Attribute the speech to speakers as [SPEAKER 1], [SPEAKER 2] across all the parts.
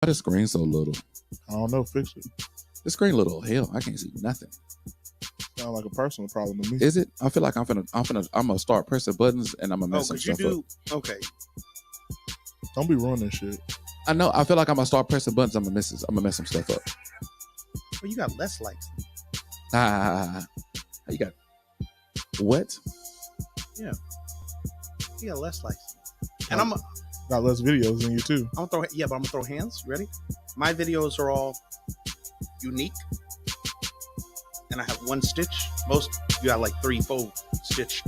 [SPEAKER 1] Why the screen so little?
[SPEAKER 2] I don't know. Fix it.
[SPEAKER 1] The screen little. Hell, I can't see nothing.
[SPEAKER 2] Sound like a personal problem to me.
[SPEAKER 1] Is it? I feel like I'm gonna start pressing buttons and I'm gonna mess some stuff up.
[SPEAKER 3] Okay.
[SPEAKER 2] Don't be ruining shit.
[SPEAKER 1] I know. I feel like I'm gonna start pressing buttons. I'm gonna mess some stuff up.
[SPEAKER 3] Well, you got less likes.
[SPEAKER 1] You got what?
[SPEAKER 3] Yeah. You got less likes. And I'm
[SPEAKER 2] got less videos than you too.
[SPEAKER 3] I'm gonna throw hands. Ready? My videos are all unique. And I have one stitch. Most you got like 3-4 stitch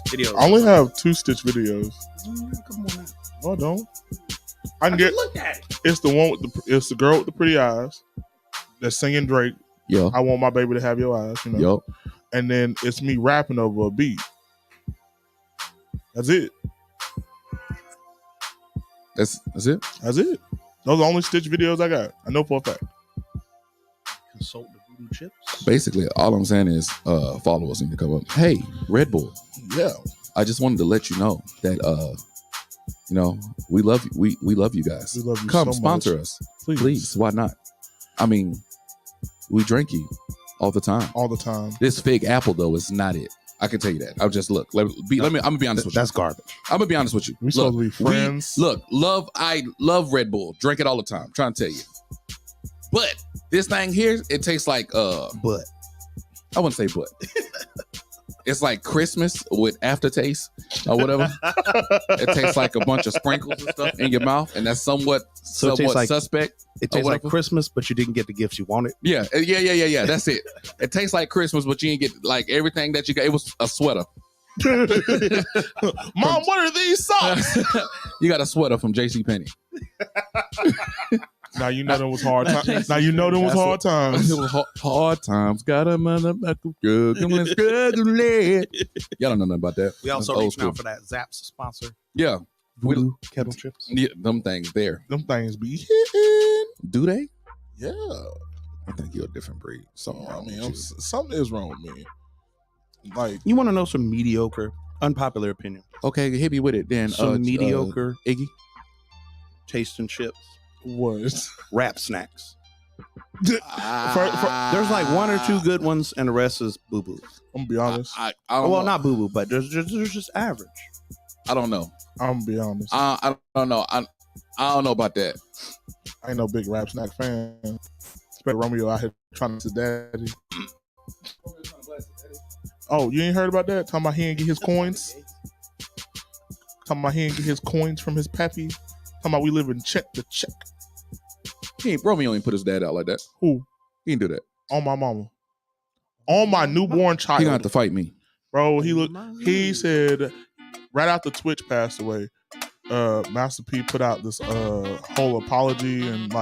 [SPEAKER 3] videos.
[SPEAKER 2] I only have 2 stitch videos.
[SPEAKER 3] Come on now.
[SPEAKER 2] No, I don't. I can get.
[SPEAKER 3] Look at it.
[SPEAKER 2] It's the one with it's the girl with the pretty eyes that's singing Drake.
[SPEAKER 1] Yo.
[SPEAKER 2] I want my baby to have your eyes. You know.
[SPEAKER 1] Yo.
[SPEAKER 2] And then it's me rapping over a beat. That's it.
[SPEAKER 1] That's it.
[SPEAKER 2] That's it. Those are the only stitch videos I got. I know for a fact.
[SPEAKER 3] Consult the voodoo chips.
[SPEAKER 1] Basically, all I'm saying is followers need to come up. Hey, Red Bull.
[SPEAKER 2] Yeah.
[SPEAKER 1] I just wanted to let you know that we love you. We love you guys.
[SPEAKER 2] We love you.
[SPEAKER 1] Come
[SPEAKER 2] so
[SPEAKER 1] sponsor
[SPEAKER 2] much.
[SPEAKER 1] us. Please. Why not? I mean, we drink you all the time.
[SPEAKER 2] All the time.
[SPEAKER 1] This fig apple though is not it. I can tell you that. I'll just look. I'm gonna be honest with you.
[SPEAKER 3] That's garbage.
[SPEAKER 1] I'm gonna be honest with you.
[SPEAKER 2] We supposed to be friends.
[SPEAKER 1] I love Red Bull. Drink it all the time. I'm trying to tell you. But this thing here, it tastes like
[SPEAKER 3] But
[SPEAKER 1] I wouldn't say but. It's like Christmas with aftertaste or whatever. It tastes like a bunch of sprinkles and stuff in your mouth, and that's somewhat
[SPEAKER 3] like,
[SPEAKER 1] suspect.
[SPEAKER 3] It tastes like Christmas, but you didn't get the gifts you wanted.
[SPEAKER 1] Yeah. That's it. It tastes like Christmas, but you didn't get like everything that you got. It was a sweater.
[SPEAKER 2] Mom, what are these socks?
[SPEAKER 1] You got a sweater from JCPenney.
[SPEAKER 2] Now you know them was hard times. Now you know them was hard times.
[SPEAKER 1] It was hard times. Got a motherfucker struggling. Y'all don't know nothing about that.
[SPEAKER 3] We also reached out for that Zapp's sponsor.
[SPEAKER 1] Yeah.
[SPEAKER 3] Voodoo kettle chips.
[SPEAKER 1] Yeah, them things there.
[SPEAKER 2] Them things be hitting.
[SPEAKER 1] Do they?
[SPEAKER 2] Yeah.
[SPEAKER 1] I think you're a different breed. Something wrong with you.
[SPEAKER 2] Something is wrong with me. Like,
[SPEAKER 3] you want to know some mediocre, unpopular opinion?
[SPEAKER 1] Okay, hit me with it then.
[SPEAKER 3] Some mediocre
[SPEAKER 1] Iggy
[SPEAKER 3] tasting chips.
[SPEAKER 2] What?
[SPEAKER 3] Wrap snacks. There's like 1 or 2 good ones, and the rest is boo boo.
[SPEAKER 2] I'm gonna be honest.
[SPEAKER 1] I don't know.
[SPEAKER 3] Not boo boo, but there's just average.
[SPEAKER 1] I don't know.
[SPEAKER 2] I'm gonna be honest.
[SPEAKER 1] I don't know. I don't know about that.
[SPEAKER 2] I ain't no big rap snack fan. Especially Romeo out here trying to daddy. Oh, you ain't heard about that? Talking about he ain't get his coins. Talking about he ain't get his coins from his pappy. Talking about we live in check to check.
[SPEAKER 1] Romeo ain't put his dad out like that.
[SPEAKER 2] Who?
[SPEAKER 1] He didn't do that.
[SPEAKER 2] On my mama. On my newborn child.
[SPEAKER 1] He gonna have to fight me.
[SPEAKER 2] Bro, he said right after Twitch passed away, Master P put out this whole apology and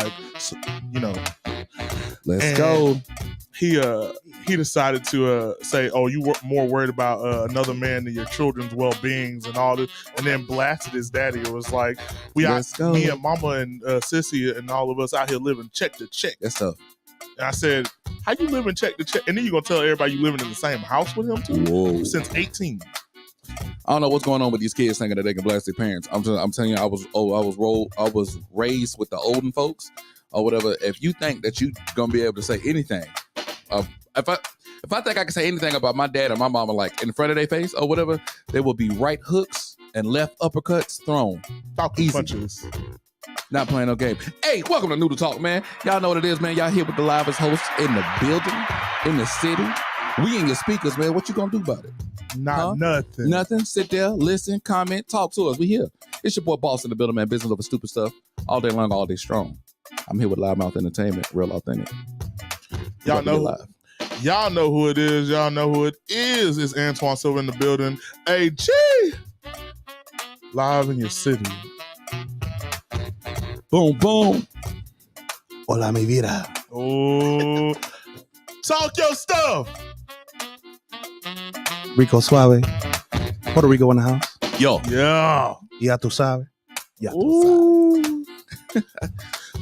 [SPEAKER 1] Let's go.
[SPEAKER 2] He decided to say, "Oh, you were more worried about another man than your children's well-beings and all this," and then blasted his daddy. It was like, me and Mama and Sissy and all of us out here living check to check.
[SPEAKER 1] That's tough.
[SPEAKER 2] And I said, "How you living check to check?" And then you gonna tell everybody you living in the same house with him too?
[SPEAKER 1] Whoa.
[SPEAKER 2] Since 18.
[SPEAKER 1] I don't know what's going on with these kids thinking that they can blast their parents. I'm telling you, I was raised with the olden folks or whatever. If you think that you gonna be able to say anything, if I think I can say anything about my dad or my mama, like in front of their face or whatever, there will be right hooks and left uppercuts thrown.
[SPEAKER 2] Falcon punches.
[SPEAKER 1] Not playing no game. Hey, welcome to Noodle Talk, man. Y'all know what it is, man. Y'all here with the livest hosts in the building, in the city. We in your speakers, man. What you gonna do about it?
[SPEAKER 2] Nothing.
[SPEAKER 1] Nothing. Sit there, listen, comment, talk to us. We here. It's your boy Boss in the building, man. Business over stupid stuff. All day long, all day strong. I'm here with Loudmouth Entertainment, real authentic.
[SPEAKER 2] Y'all know who it is. Y'all know who it is. It's Antoine Silver in the building. AG. Live in your city.
[SPEAKER 1] Boom, boom.
[SPEAKER 3] Hola, mi vida.
[SPEAKER 2] Oh. Talk your stuff.
[SPEAKER 3] Rico Suave. Puerto Rico in the house.
[SPEAKER 1] Yo.
[SPEAKER 2] Yeah.
[SPEAKER 3] Ya tu sabes. Ya tu
[SPEAKER 2] Ooh.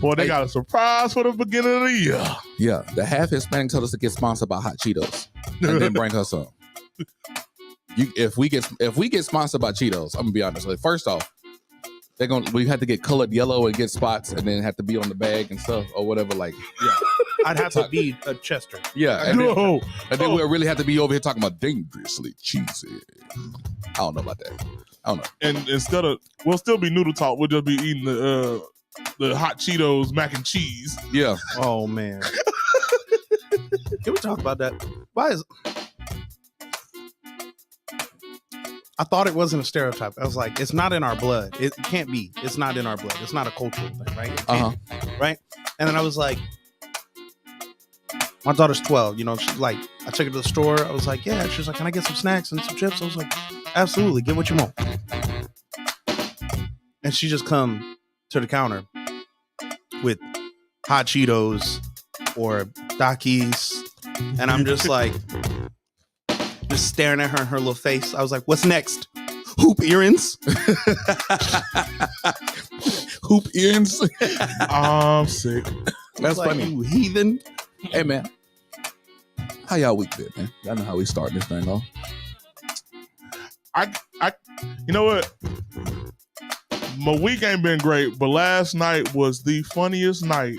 [SPEAKER 2] Boy, they got a surprise for the beginning of the year.
[SPEAKER 1] Yeah. The half Hispanic told us to get sponsored by Hot Cheetos and then bring her some. If we get sponsored by Cheetos, I'm gonna be honest. Like, first off, we had to get colored yellow and get spots, and then have to be on the bag and stuff or whatever. Like,
[SPEAKER 3] yeah, I'd have to be a Chester.
[SPEAKER 1] Yeah, and then we'll really have to be over here talking about dangerously cheesy. I don't know about that. I don't know.
[SPEAKER 2] And instead of, we'll still be Noodle Talk. We'll just be eating the hot Cheetos mac and cheese.
[SPEAKER 1] Yeah.
[SPEAKER 3] Oh man. Can we talk about that? Why is? I thought it wasn't a stereotype. I was like, it's not in our blood. It can't be. It's not in our blood. It's not a cultural thing, right? Right. And then I was like, my daughter's 12. You know, she's like, I took her to the store. I was like, yeah. She's like, can I get some snacks and some chips? I was like, absolutely. Get what you want. And she just come to the counter with hot Cheetos or Takis, and I'm just like, just staring at her little face. I was like, what's next? Hoop earrings?
[SPEAKER 1] Hoop earrings?
[SPEAKER 2] I'm sick.
[SPEAKER 1] That's
[SPEAKER 3] like,
[SPEAKER 1] funny.
[SPEAKER 3] You heathen.
[SPEAKER 1] Hey, man. How y'all week been, man? Y'all know how we start this thing off.
[SPEAKER 2] You know what? My week ain't been great, but last night was the funniest night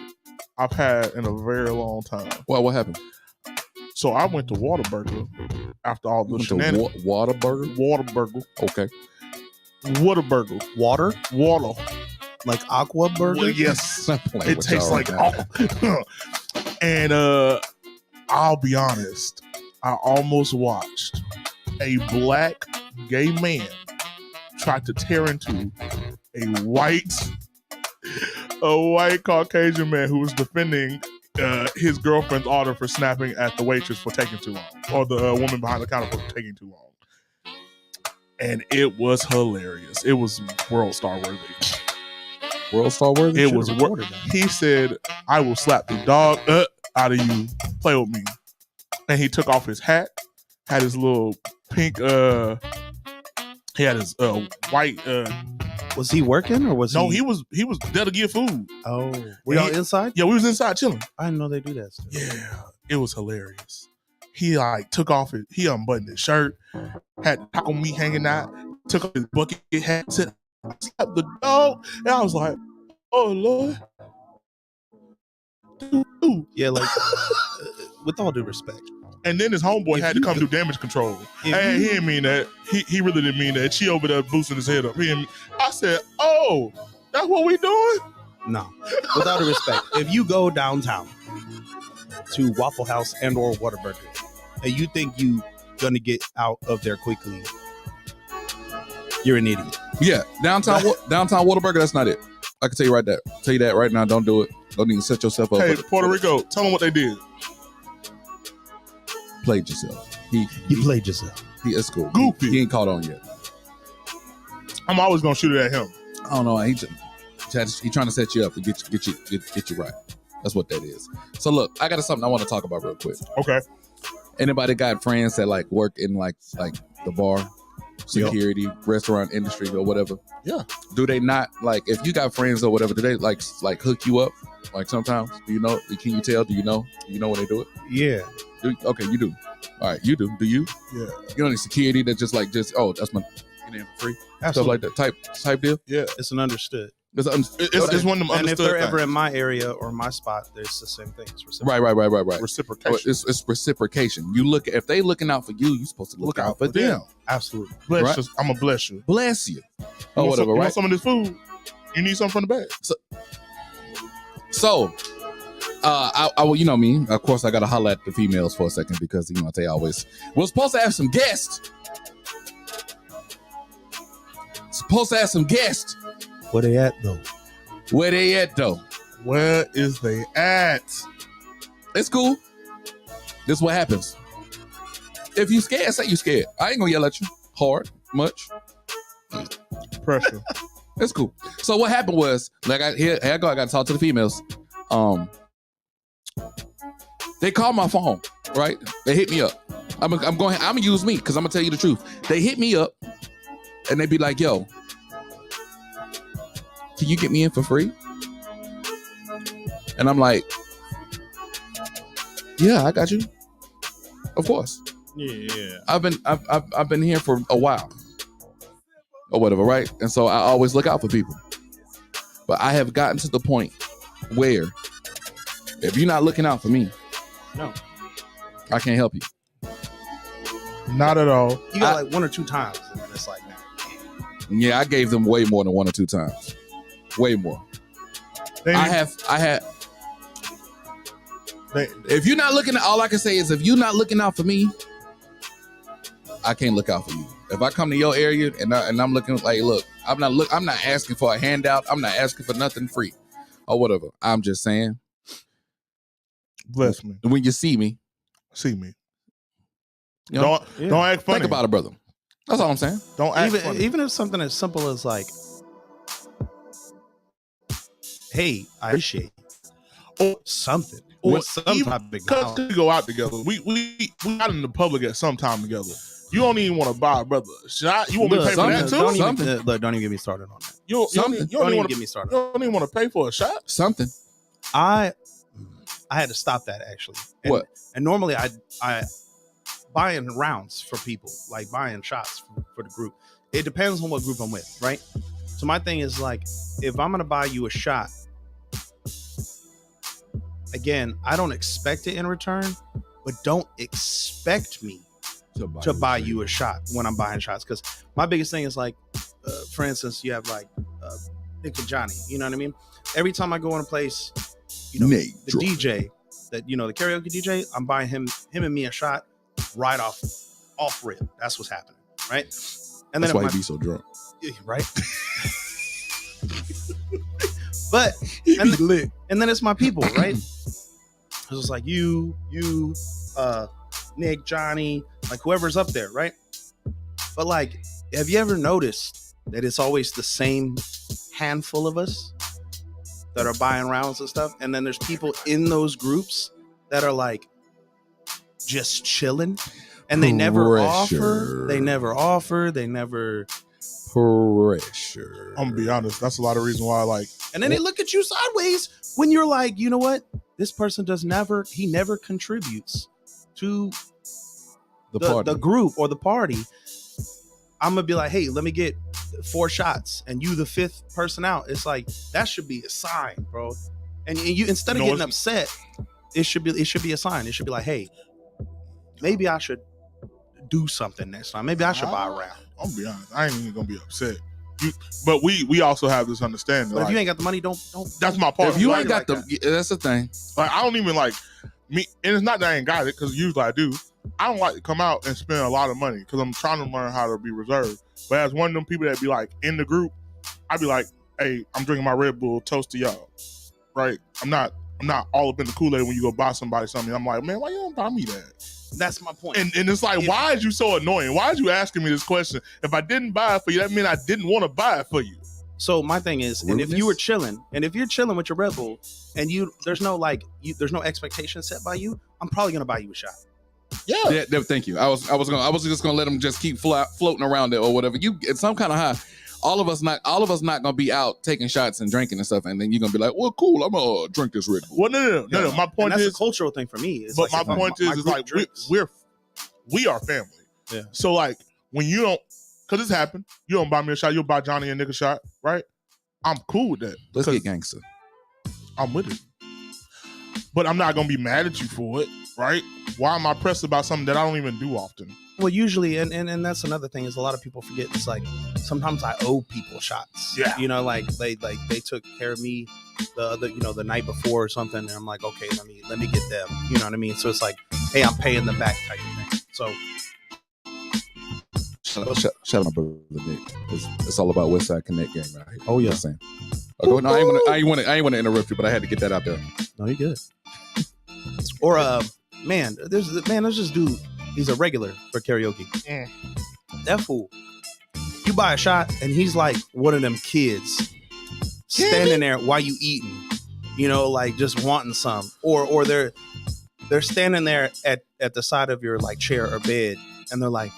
[SPEAKER 2] I've had in a very long time.
[SPEAKER 1] Well, what happened?
[SPEAKER 2] So I went to Whataburger after all the shenanigans.
[SPEAKER 1] Whataburger?
[SPEAKER 2] Whataburger.
[SPEAKER 1] Okay.
[SPEAKER 2] Whataburger.
[SPEAKER 3] Water?
[SPEAKER 2] Water.
[SPEAKER 3] Like aqua burger?
[SPEAKER 2] Well, yes.
[SPEAKER 1] It
[SPEAKER 2] tastes like And I'll be honest, I almost watched a black gay man try to tear into a white Caucasian man who was defending his girlfriend's order for snapping at the waitress for taking too long, or the woman behind the counter for taking too long. And it was hilarious. It was world star worthy.
[SPEAKER 1] World star worthy?
[SPEAKER 2] It was. He said, "I will slap the dog out of you. Play with me." And he took off his hat, had his little pink. He had his white.
[SPEAKER 3] Was he working or was
[SPEAKER 2] he? No, he was there to get food.
[SPEAKER 3] Oh, were y'all inside?
[SPEAKER 2] Yeah, we was inside chilling.
[SPEAKER 3] I didn't know they do that stuff.
[SPEAKER 2] Yeah, it was hilarious. He took off he unbuttoned his shirt, had taco meat hanging out, took off his bucket hat, said, "I slapped the dog," and I was like, "Oh Lord."
[SPEAKER 3] Yeah, like with all due respect.
[SPEAKER 2] And then his homeboy had to come do damage control. And he didn't mean that. He really didn't mean that. She over there boosting his head up. I said, "Oh, that's what we doing?"
[SPEAKER 3] No, with all due respect, if you go downtown to Waffle House and or Whataburger, and you think you gonna get out of there quickly, you're an idiot.
[SPEAKER 1] Yeah, downtown Whataburger, that's not it. I can tell you that right now. Don't do it. Don't even set yourself up.
[SPEAKER 2] Hey, Puerto Rico, tell them what they did.
[SPEAKER 1] Played yourself. He
[SPEAKER 3] played yourself.
[SPEAKER 1] It's cool.
[SPEAKER 2] Goofy.
[SPEAKER 1] He ain't caught on yet.
[SPEAKER 2] I'm always gonna shoot it at him.
[SPEAKER 1] I don't know. He trying to set you up to get you right. That's what that is. So look, I got something I want to talk about real quick.
[SPEAKER 2] Okay.
[SPEAKER 1] Anybody got friends that like work in like the bar, security, restaurant industry or whatever?
[SPEAKER 2] Yeah.
[SPEAKER 1] Do they not, like, if you got friends or whatever, do they like hook you up? Like sometimes? Do you know? Can you tell? Do you know? You know when they do it?
[SPEAKER 3] Yeah.
[SPEAKER 1] Okay, you do. All right, you do. Do you?
[SPEAKER 2] Yeah.
[SPEAKER 1] You know any security that just that's my get in for free?
[SPEAKER 3] Absolutely.
[SPEAKER 1] Stuff like that type deal?
[SPEAKER 2] Yeah.
[SPEAKER 3] It's an understood.
[SPEAKER 2] It's one of them understood.
[SPEAKER 3] And if they're
[SPEAKER 2] things.
[SPEAKER 3] ever in my area or my spot, there's the same thing. It's reciprocal.
[SPEAKER 1] Right.
[SPEAKER 2] Reciprocation.
[SPEAKER 1] It's reciprocation. If they looking out for you, you're supposed to look out for them.
[SPEAKER 3] Absolutely.
[SPEAKER 2] Bless you. I'm gonna bless you.
[SPEAKER 1] Bless you.
[SPEAKER 2] Oh,
[SPEAKER 1] whatever.
[SPEAKER 2] You
[SPEAKER 1] right.
[SPEAKER 2] want some of this food? You need something from the bag.
[SPEAKER 1] So, I you know me. Of course, I gotta holler at the females for a second because they always. We're supposed to have some guests.
[SPEAKER 3] Where they at though?
[SPEAKER 2] Where is they at?
[SPEAKER 1] It's cool. This is what happens. If you scared, say you scared. I ain't gonna yell at you hard much.
[SPEAKER 2] Pressure.
[SPEAKER 1] It's cool. So what happened was, like, here I go. I gotta talk to the females. They called my phone. Right? They hit me up. I'm gonna use me because I'm gonna tell you the truth. They hit me up and they be like, "Yo, can you get me in for free?" And I'm like, "Yeah, I got you. Of course."
[SPEAKER 3] Yeah.
[SPEAKER 1] I've been here for a while or whatever, right? And so I always look out for people. But I have gotten to the point where if you're not looking out for me,
[SPEAKER 3] No.
[SPEAKER 1] I can't help you.
[SPEAKER 2] Not at all.
[SPEAKER 3] You got like 1 or 2 times, and then it's like, nah.
[SPEAKER 1] Yeah, I gave them way more than 1 or 2 times. Way more. If you're not looking, all I can say is if you're not looking out for me, I can't look out for you. If I come to your area and I'm looking like, look, I'm not asking for a handout. I'm not asking for nothing free or whatever. I'm just saying.
[SPEAKER 2] Bless me.
[SPEAKER 1] When you see me.
[SPEAKER 2] See me.
[SPEAKER 1] You know,
[SPEAKER 2] don't act funny.
[SPEAKER 1] Think about it, brother. That's all I'm saying.
[SPEAKER 2] Don't act funny.
[SPEAKER 3] Even if something as simple as like, hey, I appreciate or something. Or some type of
[SPEAKER 2] because we go out together. We got in the public at some time together. You don't even want to buy a brother a shot. You want me to pay for that too?
[SPEAKER 3] Don't even get me started on that.
[SPEAKER 2] You don't even
[SPEAKER 3] get me started.
[SPEAKER 2] You don't even want to pay for a shot?
[SPEAKER 1] Something.
[SPEAKER 3] I had to stop that actually.
[SPEAKER 1] What?
[SPEAKER 3] And normally I buying rounds for people, like buying shots for the group. It depends on what group I'm with, right? So my thing is like, if I'm gonna buy you a shot, again, I don't expect it in return, but don't expect me to buy you a shot when I'm buying shots. Because my biggest thing is like, for instance, you have like Nick and Johnny. You know what I mean? Every time I go in a place, you know, the DJ, that the karaoke DJ, I'm buying him and me a shot right off rip. That's what's happening, right? And
[SPEAKER 1] that's why he be so drunk,
[SPEAKER 3] right? But and then it's my people, right? It's just like you, Nick, Johnny, like whoever's up there, right? But like, have you ever noticed that it's always the same handful of us that are buying rounds and stuff? And then there's people in those groups that are like just chilling, and they never offer. They never pressure.
[SPEAKER 2] I'm gonna be honest. That's a lot of reason why. Like,
[SPEAKER 3] and then they look at you sideways when you're like, you know what? This person he never contributes to the group or the party. I'm gonna be like, hey, let me get 4 shots, and you the 5th person out. It's like that should be a sign, bro. And you instead of getting upset, it should be a sign. It should be like, hey, maybe I should do something next time. Maybe I should buy a round.
[SPEAKER 2] I'm gonna be honest. I ain't even gonna be upset. But we also have this understanding.
[SPEAKER 3] But if you ain't got the money, don't.
[SPEAKER 2] That's my part.
[SPEAKER 1] If you ain't got that's the thing.
[SPEAKER 2] Like, I don't even like me, and it's not that I ain't got it, because usually I do. I don't like to come out and spend a lot of money because I'm trying to learn how to be reserved. But as one of them people that be like in the group, I'd be like, hey, I'm drinking my Red Bull, toast to y'all. Right? I'm not all up in the Kool-Aid when you go buy somebody something. I'm like, man, why you don't buy me that?
[SPEAKER 3] That's my point.
[SPEAKER 2] And it's like, why is you so annoying? Why is you asking me this question? If I didn't buy it for you, that means I didn't want to buy it for you.
[SPEAKER 3] So my thing is, and if you were chilling, and if you're chilling with your Red Bull, and there's no expectation set by you, I'm probably gonna buy you a shot.
[SPEAKER 1] Yeah. Thank you. I was just gonna let them just keep floating around it or whatever. It's some kind of high. All of us not gonna be out taking shots and drinking and stuff, and then you're gonna be like, well, cool, I'm gonna drink this Red Bull.
[SPEAKER 2] Well, no. My point is,
[SPEAKER 3] that's a cultural thing for me. It's
[SPEAKER 2] but
[SPEAKER 3] like,
[SPEAKER 2] my point is like we are family.
[SPEAKER 3] Yeah.
[SPEAKER 2] So like when you don't, because it's happened, you don't buy me a shot, you'll buy Johnny and Nick a shot, right? I'm cool with that.
[SPEAKER 1] Let's get gangster.
[SPEAKER 2] I'm with it. But I'm not gonna be mad at you for it, right? Why am I pressed about something that I don't even do often?
[SPEAKER 3] Well, usually, and that's another thing, is a lot of people forget. It's like sometimes I owe people shots.
[SPEAKER 2] Yeah.
[SPEAKER 3] Like they took care of me the night before or something, and I'm like, okay, let me get them. You know what I mean? So it's like, hey, I'm paying them back type of thing. So
[SPEAKER 1] shout out my brother Nick. It's all about Westside Connect gang right here.
[SPEAKER 3] Oh yeah.
[SPEAKER 1] Saying. No, I ain't want to interrupt you, but I had to get that out there.
[SPEAKER 3] No, you're good. Or there's this dude. He's a regular for karaoke. That fool. You buy a shot and he's like one of them kids standing there while you eating, like just wanting some, or they're standing there at the side of your like chair or bed, and they're like,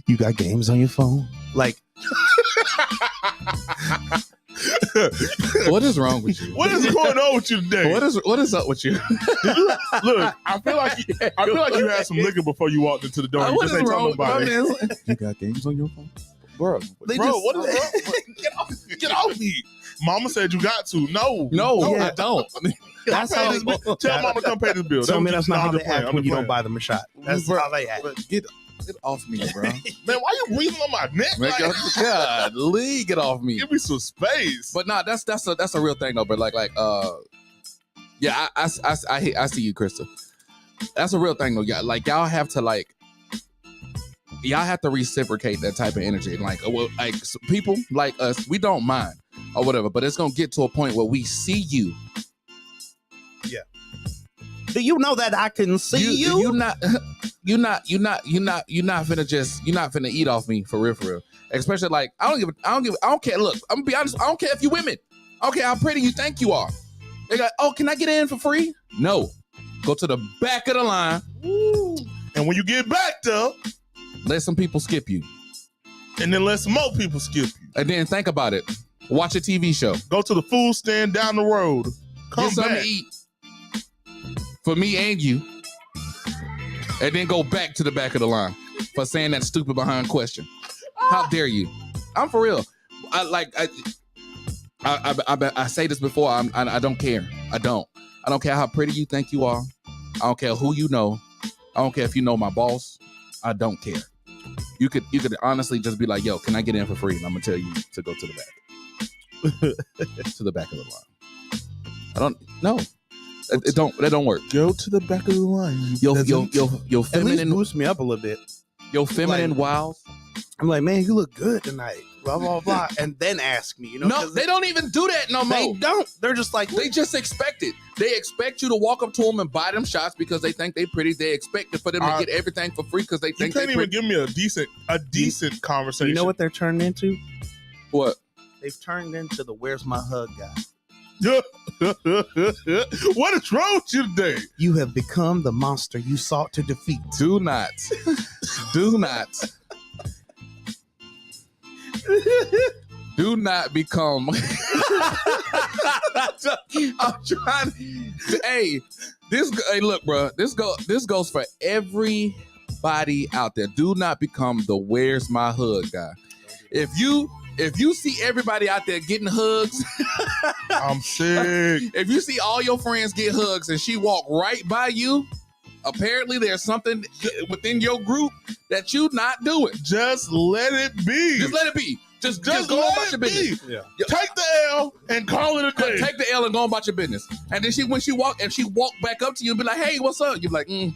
[SPEAKER 3] you got games on your phone? Like,
[SPEAKER 1] what is wrong with you?
[SPEAKER 2] What is going on with you today?
[SPEAKER 1] What is up with you?
[SPEAKER 2] Look, I feel like you had some liquor before you walked into the door.
[SPEAKER 1] What is wrong with
[SPEAKER 2] nobody.
[SPEAKER 1] you got games on your phone? bro.
[SPEAKER 2] What is that? Get off me. Mama said you got to. No,
[SPEAKER 1] I don't.
[SPEAKER 2] Tell mama to come pay this bill.
[SPEAKER 3] Tell me that's not how they act when you don't
[SPEAKER 2] buy.
[SPEAKER 3] buy them a shot. That's how they act.
[SPEAKER 1] Get off me, bro.
[SPEAKER 2] Man, why you breathing on my neck?
[SPEAKER 1] Man, God, Lee, get off me.
[SPEAKER 2] Give me some space.
[SPEAKER 1] But nah, that's a real thing though, bro. Yeah, I see you, Krista. That's a real thing though. Yeah, like y'all have to reciprocate that type of energy. Like people like us, we don't mind or whatever, but it's gonna get to a point where we see you.
[SPEAKER 3] Yeah. Do you know that I can see you?
[SPEAKER 1] You're not finna eat off me for real. Especially like I don't care. Look, I'm gonna be honest. I don't care if you women. I don't care how pretty you think you are. They go, oh, can I get in for free? No. Go to the back of the line.
[SPEAKER 2] Woo. And when you get back there,
[SPEAKER 1] let some people skip you.
[SPEAKER 2] And then let some more people skip you.
[SPEAKER 1] And then think about it. Watch a TV show.
[SPEAKER 2] Go to the food stand down the road. Come
[SPEAKER 1] get something
[SPEAKER 2] back.
[SPEAKER 1] to eat. For me and you. And then go back to the back of the line for saying that stupid behind question. How dare you? I'm for real. I say this before. I don't care. I don't care how pretty you think you are. I don't care who you know. I don't care if you know my boss. I don't care. You could honestly just be like, yo, can I get in for free? And I'm gonna tell you to go to the back. To the back of the line. I don't know. That don't work.
[SPEAKER 2] Go to the back of the line.
[SPEAKER 1] Your
[SPEAKER 3] At
[SPEAKER 1] feminine
[SPEAKER 3] least boost me up a little bit.
[SPEAKER 1] Your feminine wiles.
[SPEAKER 3] I'm like, man, you look good tonight. Blah blah blah, and then ask me.
[SPEAKER 1] No, they don't even do that no more.
[SPEAKER 3] They don't. They're just like
[SPEAKER 1] they just expect it. They expect you to walk up to them and buy them shots because they think they're pretty. They expect it for them to get everything for free because they think
[SPEAKER 2] you can't even give me a decent conversation.
[SPEAKER 3] You know what they're turning into?
[SPEAKER 1] What?
[SPEAKER 3] They've turned into the "Where's my hug" guy.
[SPEAKER 2] What is wrong with you today?
[SPEAKER 3] You have become the monster you sought to defeat.
[SPEAKER 1] Do not become. I'm trying. Hey, look, bro. This goes for everybody out there. Do not become the "Where's my hug" guy. If you see everybody out there getting hugs,
[SPEAKER 2] I'm sick.
[SPEAKER 1] If you see all your friends get hugs and she walk right by you, apparently there's something within your group that you not doing.
[SPEAKER 2] Just let it be.
[SPEAKER 1] Just let it be. Just go on about your business.
[SPEAKER 2] Yeah. Take the L and call it a day.
[SPEAKER 1] Take the L and go on about your business. And then when she walk back up to you and be like, hey, what's up? You're like, I'm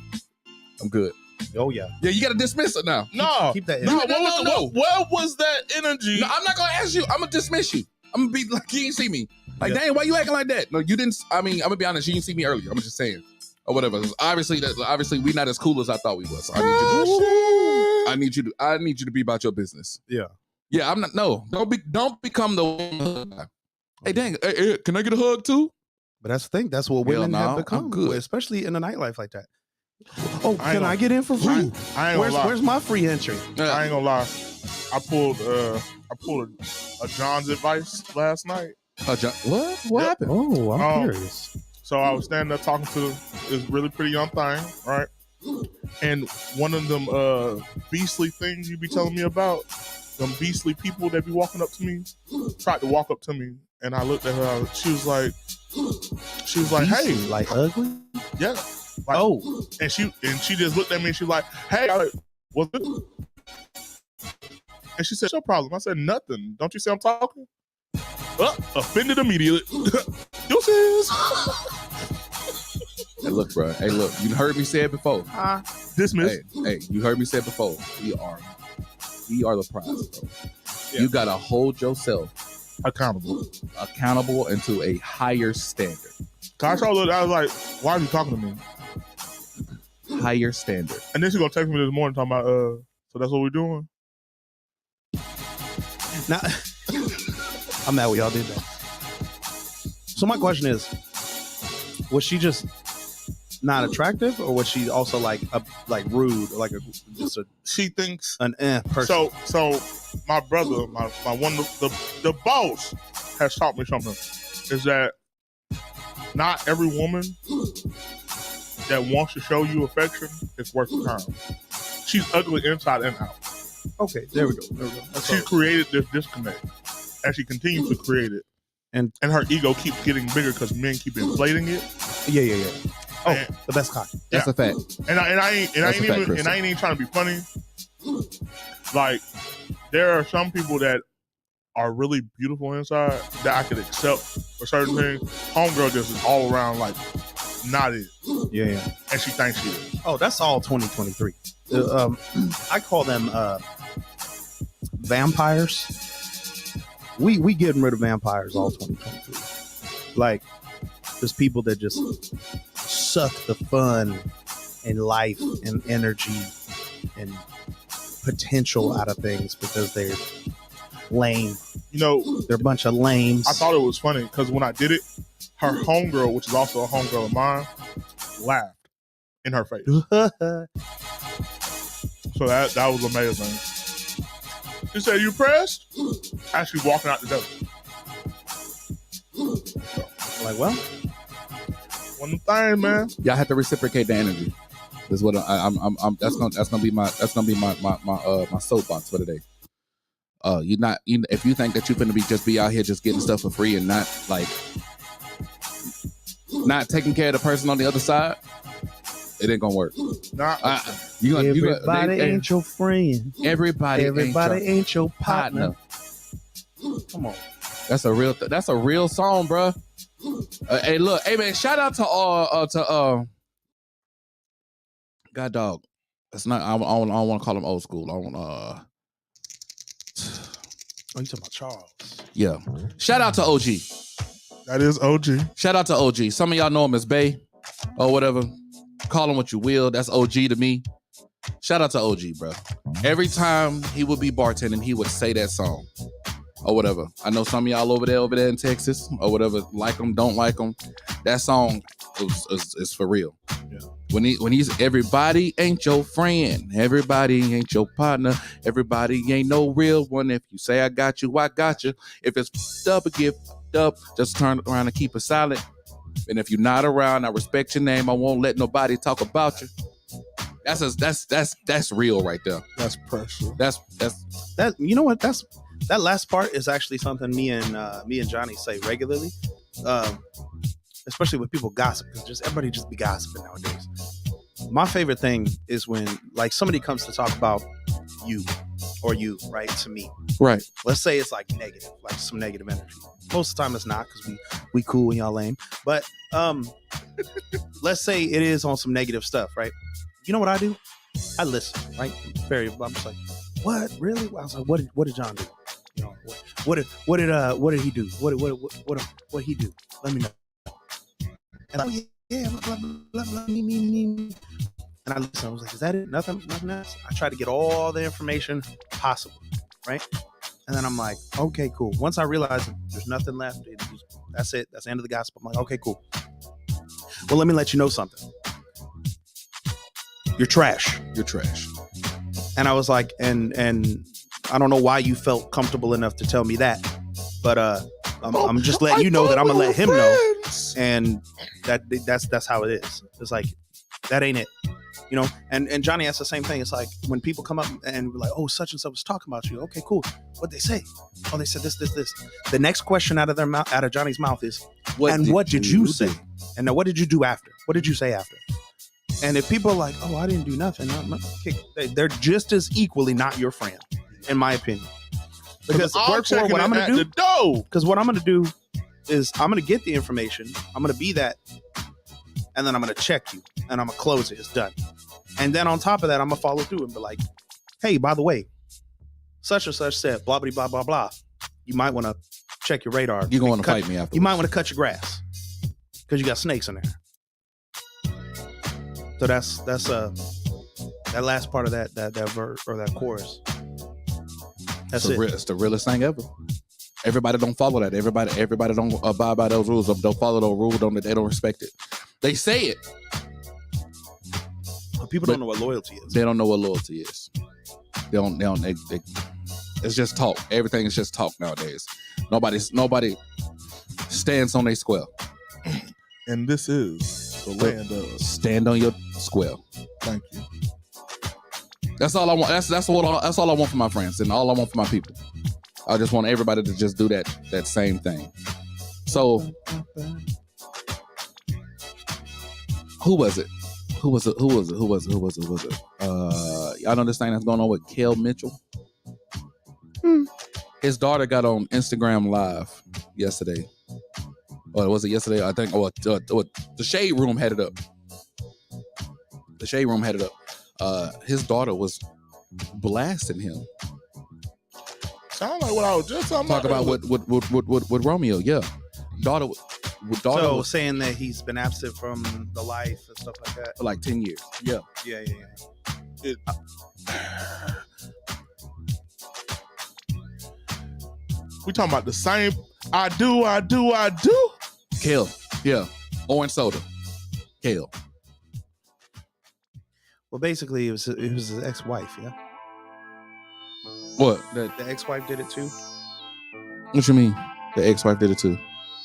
[SPEAKER 1] good.
[SPEAKER 3] Oh yeah.
[SPEAKER 1] Yeah, you gotta dismiss it now.
[SPEAKER 2] No.
[SPEAKER 3] Keep that
[SPEAKER 2] No,
[SPEAKER 3] energy.
[SPEAKER 2] What was that energy?
[SPEAKER 1] No, I'm not gonna ask you. I'm gonna dismiss you. I'm gonna be like, you didn't see me. Like, dang, why you acting like that? No, you didn't. I mean, I'm gonna be honest, you didn't see me earlier. I'm just saying. Or whatever. Obviously, we're not as cool as I thought we was. So I need you to be about your business.
[SPEAKER 2] Yeah.
[SPEAKER 1] Yeah, I'm not. No, don't become the one. Hey, dang, hey, can I get a hug too?
[SPEAKER 3] But that's the thing. That's what women have become, especially in a nightlife like that. Oh, can I get in for free?
[SPEAKER 2] I ain't gonna lie.
[SPEAKER 3] Where's my free entry?
[SPEAKER 2] I ain't gonna lie. I pulled a John's advice last night.
[SPEAKER 1] What happened?
[SPEAKER 3] Oh, I'm curious.
[SPEAKER 2] So I was standing there talking to this really pretty young thing, right? And one of them beastly things you be telling me about, them beastly people that be walking up to me, tried to walk up to me, and I looked at her. She was like, hey,
[SPEAKER 3] like ugly?
[SPEAKER 2] Yeah. Like, and she just looked at me and she was like, hey, what's it? And she said, what's your problem? I said, nothing. Don't you see I'm talking? Offended immediately. Deuces.
[SPEAKER 1] Hey, look, bro. Hey, look. You heard me say it before.
[SPEAKER 2] Dismiss.
[SPEAKER 1] Hey, you heard me say it before. We are the prize, bro. Yeah. You gotta hold yourself
[SPEAKER 2] accountable
[SPEAKER 1] and to a higher standard.
[SPEAKER 2] I was like, why are you talking to me?
[SPEAKER 1] Higher standard.
[SPEAKER 2] And then she's gonna text me this morning talking about, so that's what we're doing.
[SPEAKER 3] Now, I'm mad we all did that. So my question is, was she just not attractive, or was she also like rude, or like
[SPEAKER 2] she thinks
[SPEAKER 3] an person?
[SPEAKER 2] So my brother, my one the boss has taught me something, is that not every woman that wants to show you affection is worth the time. She's ugly inside and out.
[SPEAKER 3] Okay, there we go.
[SPEAKER 2] She created this disconnect, and she continues to create it. And her ego keeps getting bigger because men keep inflating it.
[SPEAKER 3] Yeah. Oh, the best cock.
[SPEAKER 1] That's a fact.
[SPEAKER 2] And I ain't even trying to be funny. Like, there are some people that are really beautiful inside that I could accept for certain things. Homegirl just is all around like not it.
[SPEAKER 3] Yeah.
[SPEAKER 2] And she thinks she is.
[SPEAKER 3] Oh, that's all 2023. I call them vampires. We getting rid of vampires all 2023. Like, there's people that just suck the fun and life and energy and potential out of things because they're lame.
[SPEAKER 2] You know,
[SPEAKER 3] they're a bunch of lames.
[SPEAKER 2] I thought it was funny because when I did it, her homegirl, which is also a homegirl of mine, laughed in her face. So that was amazing. She said, "You pressed?" As she walking out the door.
[SPEAKER 3] Like, well,
[SPEAKER 2] one of the things, man.
[SPEAKER 1] Y'all have to reciprocate the energy. That's what I'm. That's gonna be my soapbox for today. If you think that you're gonna be out here just getting stuff for free and not taking care of the person on the other side, it ain't gonna work.
[SPEAKER 3] Everybody ain't your friend.
[SPEAKER 1] Everybody
[SPEAKER 3] ain't your partner. Come on,
[SPEAKER 1] that's a real song, bro. Hey, look, hey man, shout out to God Dog. That's not. I don't want to call him old school. I want
[SPEAKER 3] Oh, you talking about Charles?
[SPEAKER 1] Yeah. Shout out to OG.
[SPEAKER 2] That is OG.
[SPEAKER 1] Shout out to OG. Some of y'all know him as Bay or whatever. Call him what you will. That's OG to me. Shout out to OG, bro. Every time he would be bartending, he would say that song or whatever. I know some of y'all over there in Texas or whatever, like him, don't like him. That song is for real. Yeah. When he's everybody ain't your friend, everybody ain't your partner, everybody ain't no real one. If you say I got you, I got you. If it's f***ed up, get f***ed up. Just turn around and keep it silent. And if you're not around, I respect your name. I won't let nobody talk about you. That's real right there.
[SPEAKER 2] That's pressure.
[SPEAKER 1] That's
[SPEAKER 3] that. You know what? That last part is actually something me and Johnny say regularly. Especially when people gossip, because everybody just be gossiping nowadays. My favorite thing is when like somebody comes to talk about you, right, to me.
[SPEAKER 1] Right.
[SPEAKER 3] Let's say it's like negative, like some negative energy. Most of the time it's not, because we cool and y'all lame. But let's say it is on some negative stuff, right? You know what I do? I listen, right? I'm just like, what? Really? I was like, what did John do? You know, what did he do? What he do? Let me know. And blah, blah, blah, me. And I listened. I was like, is that it? Nothing else? I try to get all the information possible, right? And then I'm like, okay, cool. Once I realize there's nothing left, that's it. That's the end of the gospel. I'm like, okay, cool. Well, let me let you know something. You're trash. And I was like, and I don't know why you felt comfortable enough to tell me that, but I'm just letting you know that I'm gonna let him know, and that's how it is. It's like, that ain't it, you know. And Johnny asks the same thing. It's like when people come up and we're like, oh, such and such was talking about you. Okay, cool. What'd they say? Oh, they said this. The next question out of Johnny's mouth is, what did you say? And now, what did you do after? What did you say after? And if people are like, oh, I didn't do nothing, they're just as equally not your friend, in my opinion. Because what I'm going to do, because what I'm going to do is I'm going to get the information, I'm going to be that, and then I'm going to check you, and I'm going to close it. It's done. And then on top of that, I'm going to follow through and be like, hey, by the way, such and such said blah, blah, blah, blah, blah. You might want to check your radar.
[SPEAKER 1] You're going to fight me after.
[SPEAKER 3] You might want to cut your grass because you got snakes in there. So that's that last part of that verse or that chorus. That's it.
[SPEAKER 1] It's the realest thing ever. Everybody don't follow that. Everybody don't abide by those rules. Don't follow those rules. They don't respect it. They say it.
[SPEAKER 3] People don't know what loyalty is.
[SPEAKER 1] They don't know what loyalty is. They it's just talk. Everything is just talk nowadays. Nobody stands on their square.
[SPEAKER 2] And this is the land of
[SPEAKER 1] stand on your square.
[SPEAKER 2] Thank you.
[SPEAKER 1] That's all I want. That's all I want for my friends and all I want for my people. I just want everybody to just do that same thing. So, who was it? Y'all know this thing that's going on with Kel Mitchell? His daughter got on Instagram Live yesterday. Or was it yesterday? I think. The Shade Room had it up. The Shade Room had it up. His daughter was blasting him.
[SPEAKER 2] Sound like what I was just talking
[SPEAKER 1] about. With Romeo, yeah. Daughter.
[SPEAKER 3] So was saying that he's been absent from the life and stuff like that
[SPEAKER 1] for like 10 years. Yeah.
[SPEAKER 2] We talking about the same. I do.
[SPEAKER 1] Kel, yeah. Orange soda. Kel.
[SPEAKER 3] Well, basically, it was his ex-wife. Yeah.
[SPEAKER 1] What?
[SPEAKER 3] The ex-wife did it too.
[SPEAKER 1] What you mean? The ex-wife did it too?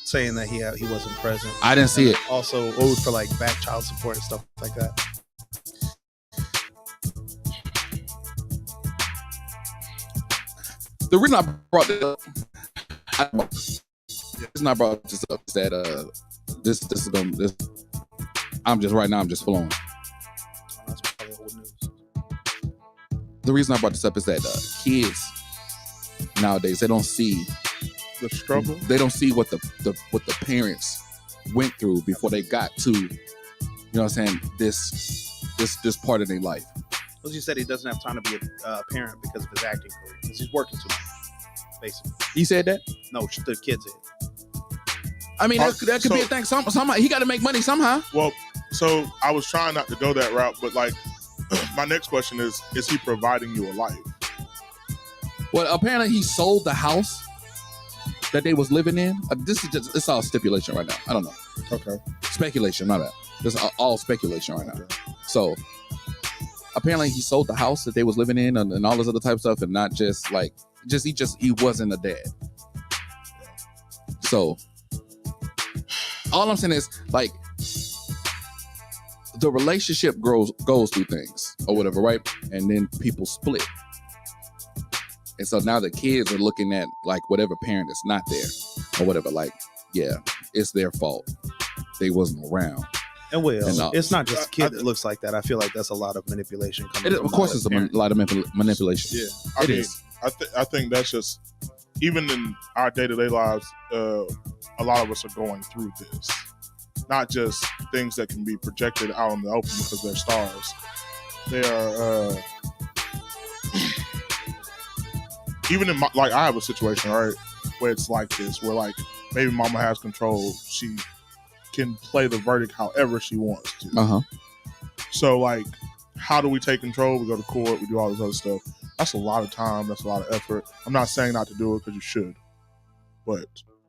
[SPEAKER 3] Saying that he wasn't present.
[SPEAKER 1] I didn't see it.
[SPEAKER 3] Also owed for like back child support and stuff like that.
[SPEAKER 1] The reason I brought this up, is that I'm just flowing.
[SPEAKER 3] That's probably old news.
[SPEAKER 1] The reason I brought this up is that kids nowadays, they don't see
[SPEAKER 2] the struggle.
[SPEAKER 1] They don't see what the parents went through before they got to, you know what I'm saying, this part of their life.
[SPEAKER 3] Well, you said he doesn't have time to be a parent because of his acting career, because he's working too much, basically.
[SPEAKER 1] He said that?
[SPEAKER 3] No, the kid said.
[SPEAKER 1] I mean, that could be a thing. Somehow he got to make money somehow.
[SPEAKER 2] Well, so I was trying not to go that route, but like, my next question is he providing you a life?
[SPEAKER 1] Well, apparently he sold the house that they was living in. It's all speculation right now. I don't know.
[SPEAKER 2] Okay.
[SPEAKER 1] Speculation, my bad. It's all speculation right now. Okay. So apparently he sold the house that they was living in and all this other type of stuff, and not just like he wasn't a dad. So all I'm saying is, like, the relationship goes through things or whatever, right? And then people split. And so now the kids are looking at like whatever parent is not there or whatever, like, yeah, it's their fault. They wasn't around.
[SPEAKER 3] And it's not just a kid that looks like that. I feel like that's a lot of manipulation.
[SPEAKER 1] Of course, it's a lot of manipulation.
[SPEAKER 2] Yeah, it is. I think that's just, even in our day-to-day lives, a lot of us are going through this. Not just things that can be projected out in the open because they're stars. They are, even in I have a situation, right, where it's like this, where like maybe mama has control. She can play the verdict however she wants to.
[SPEAKER 1] Uh-huh.
[SPEAKER 2] So like, how do we take control? We go to court, we do all this other stuff. That's a lot of time. That's a lot of effort. I'm not saying not to do it because you should. But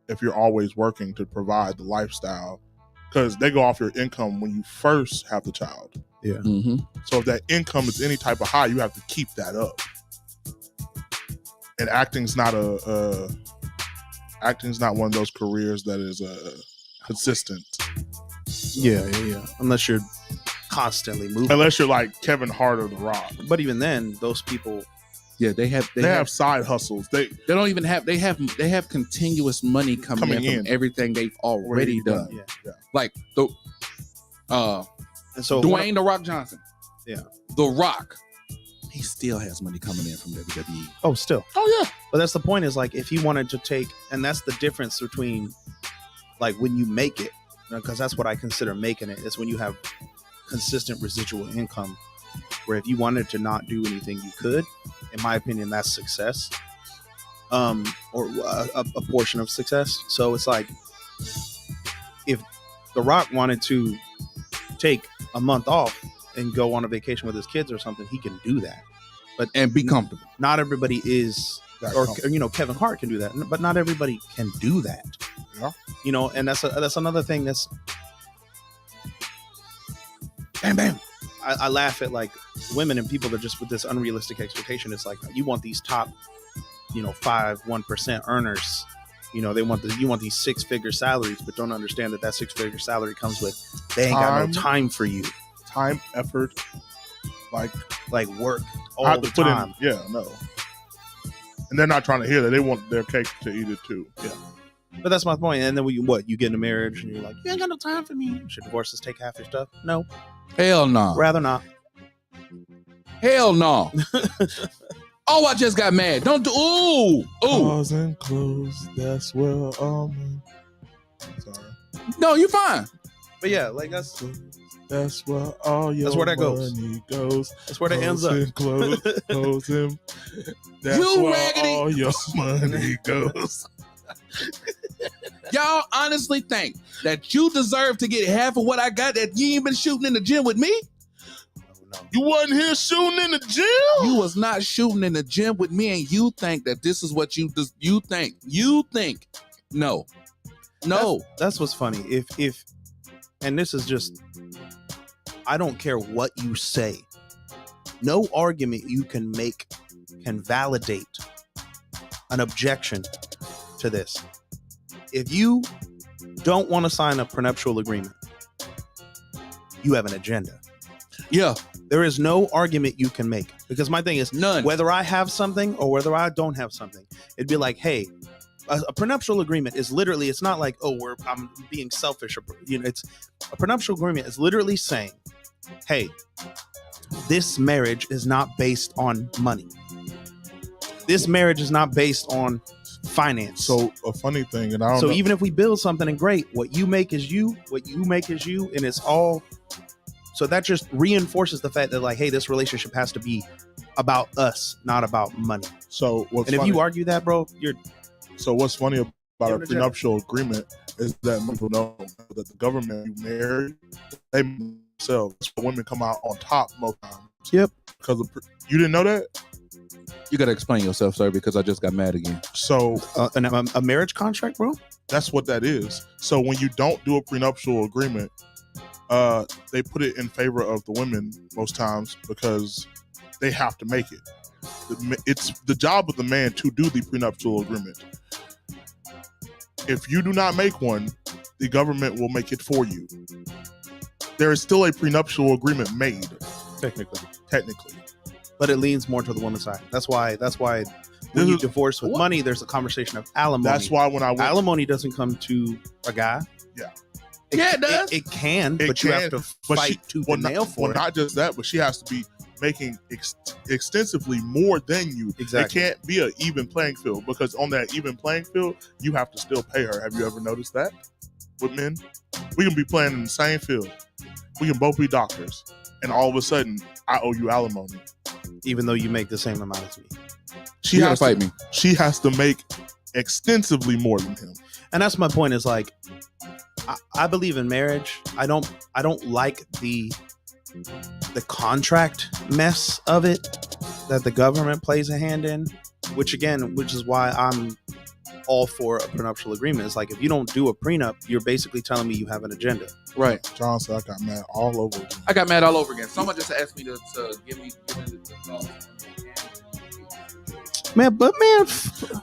[SPEAKER 2] if you're always working to provide the lifestyle, because they go off your income when you first have the child.
[SPEAKER 3] Yeah.
[SPEAKER 1] Mm-hmm.
[SPEAKER 2] So if that income is any type of high, you have to keep that up. And acting's not one of those careers that is consistent.
[SPEAKER 3] Yeah. Unless you're constantly moving.
[SPEAKER 2] Unless you're like Kevin Hart or The Rock.
[SPEAKER 3] But even then, those people,
[SPEAKER 1] yeah, they have
[SPEAKER 2] side hustles. They
[SPEAKER 1] don't even have they have continuous money coming in from everything they've already done.
[SPEAKER 2] Yeah.
[SPEAKER 1] Like the
[SPEAKER 3] and so
[SPEAKER 1] Dwayne The Rock Johnson.
[SPEAKER 3] Yeah.
[SPEAKER 1] The Rock. He still has money coming in from WWE.
[SPEAKER 3] Oh, still.
[SPEAKER 2] Oh yeah.
[SPEAKER 3] But that's the point, is like, if he wanted to take, and that's the difference between like when you make it, because that's what I consider making it, is when you have consistent residual income, where if you wanted to not do anything, you could. In my opinion, that's success, or a portion of success. So it's like, if The Rock wanted to take a month off and go on a vacation with his kids or something, he can do that,
[SPEAKER 1] and be comfortable.
[SPEAKER 3] Not everybody is, or Kevin Hart can do that, but not everybody can do that.
[SPEAKER 2] Yeah.
[SPEAKER 3] And that's another thing that's,
[SPEAKER 1] bam, bam.
[SPEAKER 3] I laugh at like women and people that just with this unrealistic expectation. It's like, you want these top, 1% earners. You want these 6-figure salaries, but don't understand that 6-figure salary comes with, they ain't got no time for you.
[SPEAKER 2] Time, effort, like
[SPEAKER 3] work all
[SPEAKER 2] I have
[SPEAKER 3] the
[SPEAKER 2] to put
[SPEAKER 3] time.
[SPEAKER 2] in. Yeah, no. And they're not trying to hear that. They want their cake to eat it too. Yeah.
[SPEAKER 3] But that's my point. And then you get in a marriage and you're like, you ain't got no time for me. Should divorces take half your stuff? No.
[SPEAKER 1] Hell no.
[SPEAKER 3] Rather not.
[SPEAKER 1] Hell no. Oh, I just got mad. Don't do. Ooh.
[SPEAKER 2] Cars and clothes. That's where Sorry.
[SPEAKER 1] No, you're fine.
[SPEAKER 3] But yeah, like that's
[SPEAKER 2] where all your
[SPEAKER 3] where that goes.
[SPEAKER 2] money goes.
[SPEAKER 3] That's where that ends up.
[SPEAKER 2] Clothes and that's
[SPEAKER 1] You
[SPEAKER 2] where
[SPEAKER 1] raggedy.
[SPEAKER 2] all your money goes.
[SPEAKER 1] Y'all honestly think that you deserve to get half of what I got, that you ain't been shooting in the gym with me?
[SPEAKER 3] No.
[SPEAKER 2] You wasn't here shooting in the gym?
[SPEAKER 1] You was not shooting in the gym with me, and you think that this is what you think. You think. No.
[SPEAKER 3] That's what's funny. If and this is just, I don't care what you say. No argument you can make can validate an objection to this. If you don't want to sign a prenuptial agreement, you have an agenda.
[SPEAKER 1] Yeah.
[SPEAKER 3] There is no argument you can make, because my thing is
[SPEAKER 1] None.
[SPEAKER 3] whether I have something or whether I don't have something. It'd be like, hey, a prenuptial agreement is literally, it's not like, I'm being selfish. It's a prenuptial agreement is literally saying, hey, this marriage is not based on money. This marriage is not based on finance.
[SPEAKER 2] So a funny thing, and I don't
[SPEAKER 3] so
[SPEAKER 2] know.
[SPEAKER 3] even if we build something and great, what you make is you, and it's all. So that just reinforces the fact that, like, hey, this relationship has to be about us, not about money.
[SPEAKER 2] So what's
[SPEAKER 3] and
[SPEAKER 2] funny,
[SPEAKER 3] if you argue that, bro,
[SPEAKER 2] so what's funny about a
[SPEAKER 3] the
[SPEAKER 2] prenuptial agreement is that people know that the government you marry, they themselves. Women come out on top most times.
[SPEAKER 3] Yep.
[SPEAKER 2] Because you didn't know that?
[SPEAKER 1] You gotta explain yourself, sir, because I just got mad again.
[SPEAKER 2] So
[SPEAKER 3] a marriage contract, bro?
[SPEAKER 2] That's what that is. So when you don't do a prenuptial agreement, they put it in favor of the women most times because they have to make it. It's the job of the man to do the prenuptial agreement. If you do not make one, the government will make it for you. There is still a prenuptial agreement made. Technically.
[SPEAKER 3] But it leans more to the woman's side. That's why when you divorce with money, there's a conversation of alimony.
[SPEAKER 2] That's why when I went,
[SPEAKER 3] alimony doesn't come to a guy.
[SPEAKER 2] Yeah.
[SPEAKER 3] It does. It can, but you have to fight tooth and nail for it.
[SPEAKER 2] Not just that, but she has to be making extensively more than you.
[SPEAKER 3] Exactly.
[SPEAKER 2] It can't be an even playing field, because on that even playing field, you have to still pay her. Have you ever noticed that with men? We can be playing in the same field. We can both be doctors, and all of a sudden, I owe you alimony,
[SPEAKER 3] even though you make the same amount as me.
[SPEAKER 2] She has to fight me. She has to make extensively more than him.
[SPEAKER 3] And that's my point. Is like, I believe in marriage. I don't like the contract mess of it that the government plays a hand in, which is why I'm all for a prenuptial agreement. It's like, if you don't do a prenup, you're basically telling me you have an agenda.
[SPEAKER 1] Right.
[SPEAKER 2] John said I got mad all over again.
[SPEAKER 1] I got mad all over again. Someone just asked me to give me the thoughts.
[SPEAKER 3] Man,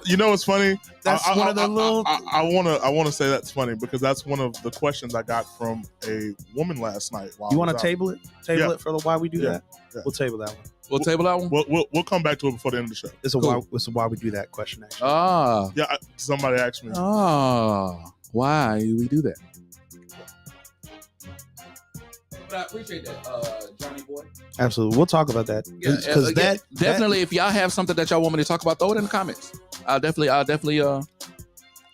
[SPEAKER 2] you know what's funny?
[SPEAKER 3] That's one of the little.
[SPEAKER 2] I wanna say that's funny, because that's one of the questions I got from a woman last night.
[SPEAKER 3] You want to table it? Table it for the why we do that? Yeah. We'll table that one.
[SPEAKER 1] We'll table that one.
[SPEAKER 2] We'll come back to it before the end of the show.
[SPEAKER 3] This is why we do that question. Actually.
[SPEAKER 2] Yeah. Somebody asked me.
[SPEAKER 1] Why do we do that? But I appreciate that, Johnny boy.
[SPEAKER 3] Absolutely, we'll talk about that.
[SPEAKER 1] Because definitely, if y'all have something that y'all want me to talk about, throw it in the comments. I'll definitely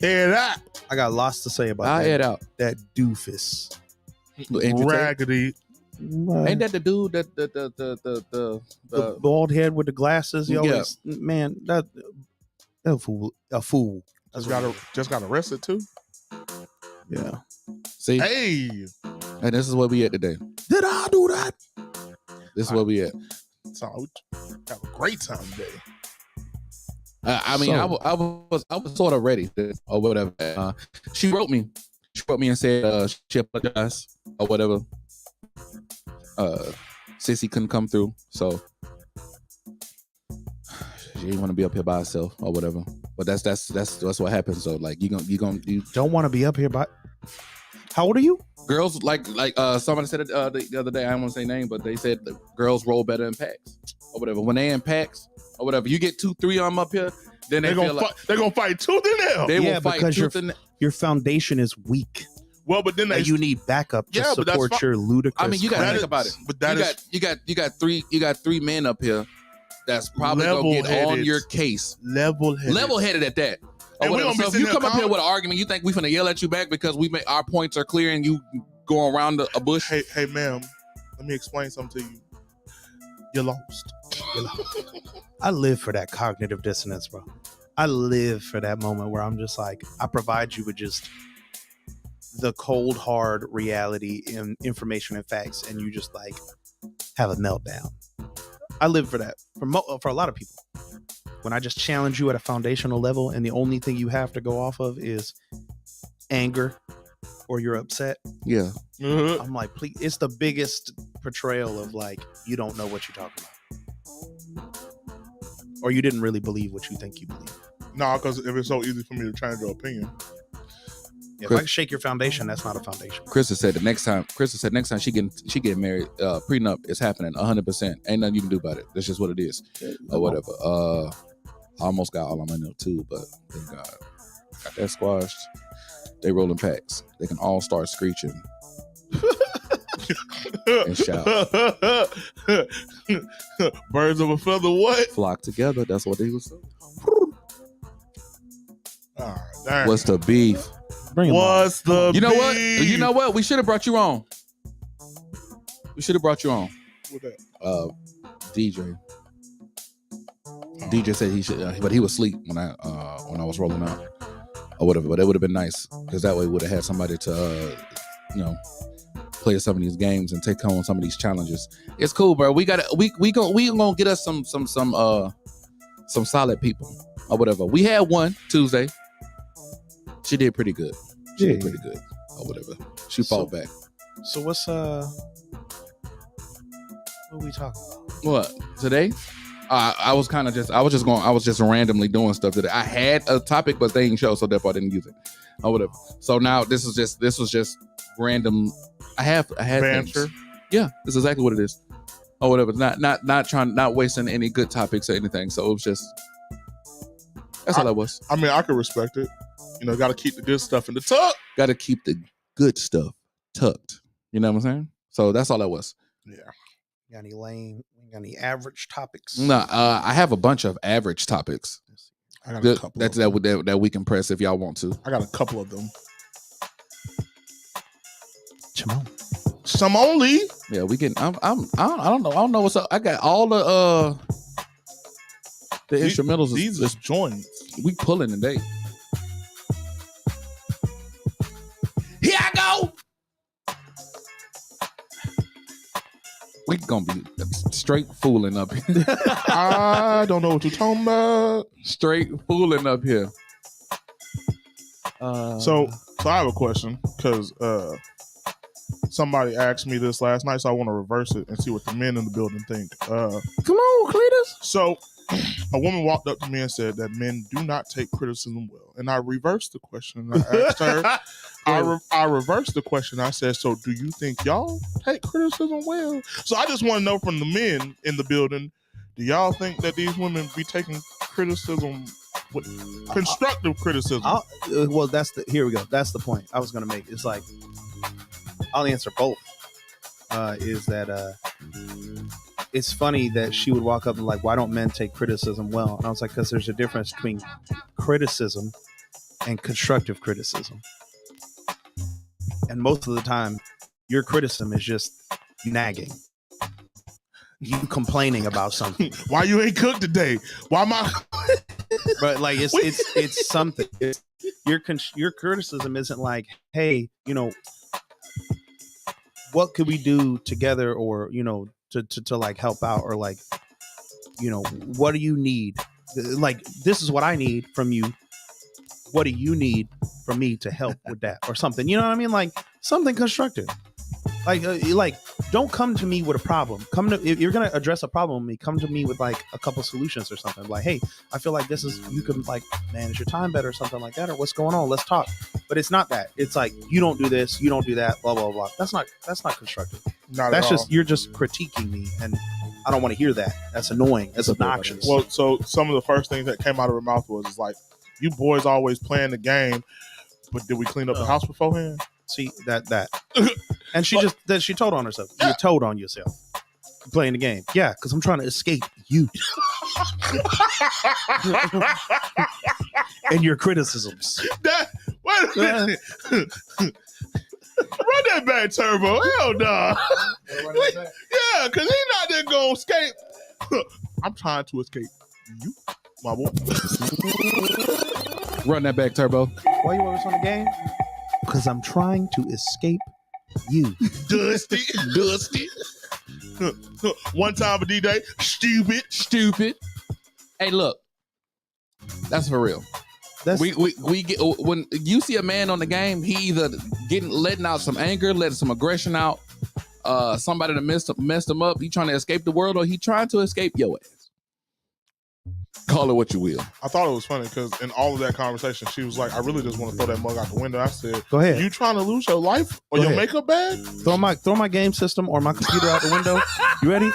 [SPEAKER 2] head out.
[SPEAKER 3] I got lots to say about
[SPEAKER 1] I'll
[SPEAKER 3] that.
[SPEAKER 1] head out.
[SPEAKER 3] That doofus.
[SPEAKER 2] Raggedy.
[SPEAKER 1] Ain't that the dude that
[SPEAKER 3] the bald head with the glasses? He always, man, that a fool.
[SPEAKER 2] Just got arrested too.
[SPEAKER 3] Yeah.
[SPEAKER 1] See,
[SPEAKER 2] hey,
[SPEAKER 1] and this is where we at today.
[SPEAKER 3] Did I do that?
[SPEAKER 1] This is where we at.
[SPEAKER 2] So have a great time today.
[SPEAKER 1] I was sort of ready or whatever. She wrote me and said she apologized or whatever. Sissy couldn't come through, so she didn't want to be up here by herself or whatever. But that's what happens. So like you don't want
[SPEAKER 3] to be up here by. How old are you?
[SPEAKER 1] girls like somebody said it the other day. I don't want to say name, but they said the girls roll better in packs or whatever. When they in packs or whatever, you get 2-3 of them up here, then they're
[SPEAKER 2] gonna fight tooth and nail.
[SPEAKER 1] They will fight
[SPEAKER 3] because
[SPEAKER 1] tooth and nail.
[SPEAKER 3] Your foundation is weak.
[SPEAKER 2] Well, but then
[SPEAKER 3] you need backup to support your ludicrous.
[SPEAKER 1] I mean, you got to think about it. But you got three men up here that's probably gonna get on your case. Level-headed at that. So if you come up here with an argument, you think we finna yell at you back because our points are clear and you going around a bush?
[SPEAKER 2] Hey, ma'am, let me explain something to you. You're lost.
[SPEAKER 3] I live for that cognitive dissonance, bro. I live for that moment where I'm just like, I provide you with just the cold, hard reality and information and facts, and you just like have a meltdown. I live for that for a lot of people. When I just challenge you at a foundational level and the only thing you have to go off of is anger or you're upset.
[SPEAKER 1] Yeah.
[SPEAKER 2] Mm-hmm.
[SPEAKER 3] I'm like, please, it's the biggest portrayal of like, you don't know what you're talking about. Or you didn't really believe what you think you believe.
[SPEAKER 2] No, because if it's so easy for me to change your opinion.
[SPEAKER 3] Yeah, if I can shake your foundation, that's not a foundation.
[SPEAKER 1] Krista said next time she getting married, prenup is happening 100%. Ain't nothing you can do about it. That's just what it is. Or whatever. I almost got all on my note too, but thank God. Got that squashed. They rolling packs. They can all start screeching. And shout.
[SPEAKER 2] Birds of a feather what?
[SPEAKER 1] Flock together. That's what they was saying.
[SPEAKER 2] Right,
[SPEAKER 1] what's the beef?
[SPEAKER 2] What's the
[SPEAKER 1] You know
[SPEAKER 2] beef?
[SPEAKER 1] what? You know what? We should have brought you on. What that? DJ. DJ said he should, but he was asleep when I was rolling out or whatever. But it would have been nice because that way we would have had somebody to, play some of these games and take on some of these challenges. It's cool, bro. We gonna get us some solid people or whatever. We had one Tuesday. She did pretty good. Or whatever. She fought back.
[SPEAKER 3] So what are we talking about?
[SPEAKER 1] What today? I was just randomly doing stuff today. I had a topic, but they didn't show, so therefore I didn't use it or whatever. So now this was just random. I had
[SPEAKER 2] banter.
[SPEAKER 1] Things. Yeah, that's exactly what it is. Or whatever. Not wasting any good topics or anything. So it was just that's all that was.
[SPEAKER 2] I mean, I could respect it. Got to keep the good stuff in the tuck.
[SPEAKER 1] Got to keep the good stuff tucked. You know what I'm saying? So that's all that was.
[SPEAKER 2] Yeah.
[SPEAKER 3] You got any lame? You got any average topics?
[SPEAKER 1] No, I have a bunch of average topics.
[SPEAKER 2] I got a couple.
[SPEAKER 1] That we can press if y'all want to.
[SPEAKER 2] I got a couple of them.
[SPEAKER 3] Some
[SPEAKER 2] only.
[SPEAKER 1] Yeah, we can. I don't know what's up. I got all the instrumentals.
[SPEAKER 2] These are joints.
[SPEAKER 1] We pulling today. Here I go. We gonna be straight fooling up here.
[SPEAKER 2] I don't know what you're talking about.
[SPEAKER 1] Straight fooling up here.
[SPEAKER 2] So I have a question because somebody asked me this last night, so I want to reverse it and see what the men in the building think.
[SPEAKER 1] Come on, Cletus.
[SPEAKER 2] So a woman walked up to me and said that men do not take criticism well, and I reversed the question. And I asked her. I reversed the question. I said, so do you think y'all take criticism well? So I just want to know from the men in the building, do y'all think that these women be taking criticism, constructive criticism?
[SPEAKER 3] Here we go. That's the point I was going to make. It's like, I'll answer both. Is that it's funny that she would walk up and like, why don't men take criticism well? And I was like, because there's a difference between criticism and constructive criticism. And most of the time, your criticism is just nagging. You complaining about something.
[SPEAKER 2] Why you ain't cooked today? Why am I?
[SPEAKER 3] But like it's something. Your criticism isn't like, hey, what could we do together, or to like help out, or like, what do you need? Like, this is what I need from you. What do you need from me to help with that, or something? You know what I mean? Like something constructive. Like don't come to me with a problem. If you're gonna address a problem with me, come to me with like a couple solutions or something. Like, hey, I feel like you can like manage your time better or something like that, or what's going on? Let's talk. But it's not that. It's like, you don't do this, you don't do that, blah blah blah. That's not constructive. That's just you're just critiquing me, and I don't want to hear that. That's annoying. That's obnoxious.
[SPEAKER 2] Well, so some of the first things that came out of her mouth was like, "You boys always playing the game, but did we clean up the house beforehand?"
[SPEAKER 3] See that, and she told on herself. You told on yourself. You're playing the game, yeah, because I'm trying to escape you and your criticisms.
[SPEAKER 2] Wait a minute. Run that back, Turbo. Hell no. Yeah, because he's not there going to escape. I'm trying to escape you, my boy.
[SPEAKER 1] Run that back, Turbo.
[SPEAKER 3] Why you always on the game? Because I'm trying to escape you.
[SPEAKER 2] Dusty. One time a D-Day. Stupid.
[SPEAKER 1] Hey, look. That's for real. We get, when you see a man on the game, he either letting out some anger, letting some aggression out. Somebody that messed him up. He trying to escape the world, or he trying to escape your ass. Call it what you will.
[SPEAKER 2] I thought it was funny because in all of that conversation, she was like, "I really just want to throw that mug out the window." I said,
[SPEAKER 3] "Go ahead.
[SPEAKER 2] You trying to lose your life or your makeup bag?
[SPEAKER 3] Throw my game system or my computer out the window. You ready?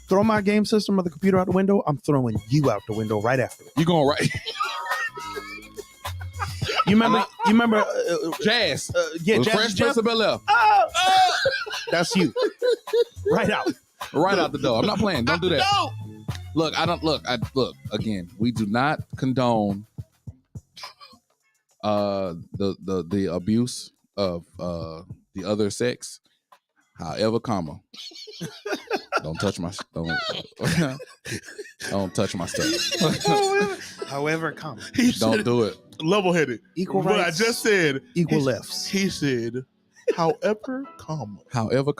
[SPEAKER 3] Throw my game system or the computer out the window. I'm throwing you out the window right after it.
[SPEAKER 1] You going right?
[SPEAKER 3] You remember
[SPEAKER 1] Jazz?
[SPEAKER 3] Yeah,
[SPEAKER 1] Fresh
[SPEAKER 3] Jazz.
[SPEAKER 1] Prince of Bel-Air.
[SPEAKER 3] That's you. Right out
[SPEAKER 1] the door. I'm not playing. Don't do that.
[SPEAKER 2] No.
[SPEAKER 1] Look, look again. We do not condone the abuse of the other sex. However, don't touch my don't touch my stuff.
[SPEAKER 3] However,
[SPEAKER 1] don't do it.
[SPEAKER 2] Level-headed.
[SPEAKER 3] Equal rights.
[SPEAKER 2] What I just said.
[SPEAKER 3] Equal lefts.
[SPEAKER 2] He said, however, comma.
[SPEAKER 1] However,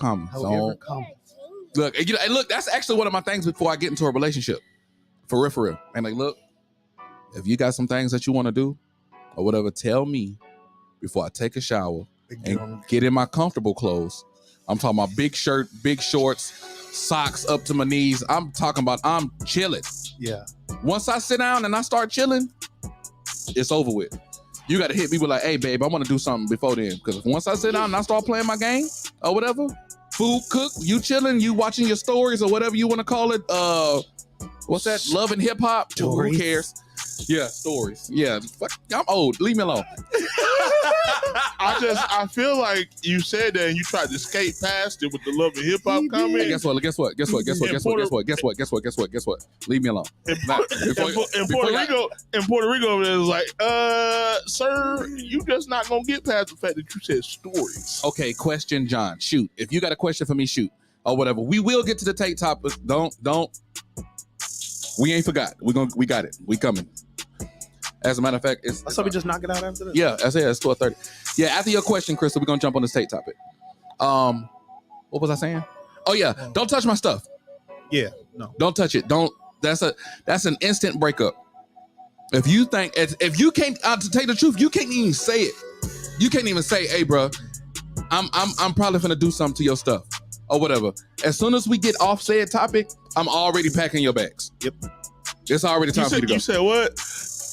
[SPEAKER 1] look, that's actually one of my things before I get into a relationship. For real. And like, look, if you got some things that you want to do or whatever, tell me before I take a shower and get in my comfortable clothes. I'm talking about big shirt, big shorts, socks up to my knees. I'm talking about I'm chilling.
[SPEAKER 3] Yeah.
[SPEAKER 1] Once I sit down and I start chilling, it's over with. You got to hit me with like, hey, babe, I want to do something before then. Because once I sit down and I start playing my game or whatever, food cooked, you chilling, you watching your stories or whatever you want to call it. What's that? Love and hip hop? Who cares? Yeah, stories. Yeah, fuck, I'm old. Leave me alone.
[SPEAKER 2] I feel like you said that and you tried to skate past it with the love and hip hop comment.
[SPEAKER 1] Hey, guess what? Leave me alone.
[SPEAKER 2] In Puerto Rico, it was like, sir, you just not gonna get past the fact that you said stories.
[SPEAKER 1] Okay, question, John. Shoot. If you got a question for me, shoot. Or whatever. We will get to the tape topic. Don't. We ain't forgot. We got it. We coming. As a matter of fact,
[SPEAKER 3] so we just knock it out after this?
[SPEAKER 1] Yeah, I said it's 12:30. Yeah, after your question, Crystal, we're gonna jump on this tape topic. What was I saying? Oh yeah, don't touch my stuff.
[SPEAKER 3] Yeah, no.
[SPEAKER 1] Don't touch it. Don't. That's an instant breakup. If you can't, to tell you the truth, you can't even say it. You can't even say, hey, bro, I'm probably gonna do something to your stuff or whatever. As soon as we get off said topic, I'm already packing your bags.
[SPEAKER 3] Yep.
[SPEAKER 1] It's already time for you to go.
[SPEAKER 2] You said what?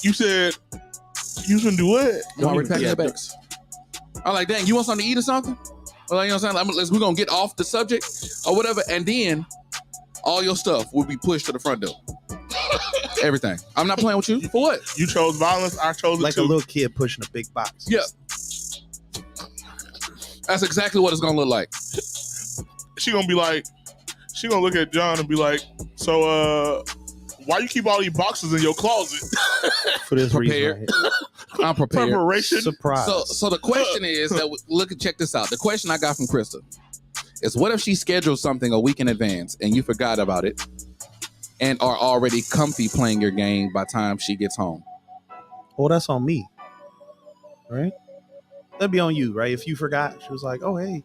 [SPEAKER 2] You said you gonna do what?
[SPEAKER 1] I'm already packing your bags. I'm like, dang, you want something to eat or something? Well, you know what I'm saying? We're gonna get off the subject or whatever, and then all your stuff will be pushed to the front door. Everything. I'm not playing with you. For what?
[SPEAKER 2] You chose violence. I chose it
[SPEAKER 3] like
[SPEAKER 2] too.
[SPEAKER 3] a little kid pushing a big box.
[SPEAKER 1] Yeah. That's exactly what it's gonna look like.
[SPEAKER 2] She gonna look at John and be like, so why you keep all these boxes in your closet?
[SPEAKER 3] For this reason. Right?
[SPEAKER 1] I'm prepared.
[SPEAKER 2] Preparation.
[SPEAKER 3] Surprise.
[SPEAKER 1] So the question is that check this out. The question I got from Krista is, what if she scheduled something a week in advance and you forgot about it and are already comfy playing your game by the time she gets home?
[SPEAKER 3] Oh, that's on me. Right? That'd be on you, right? If you forgot, she was like, oh, hey.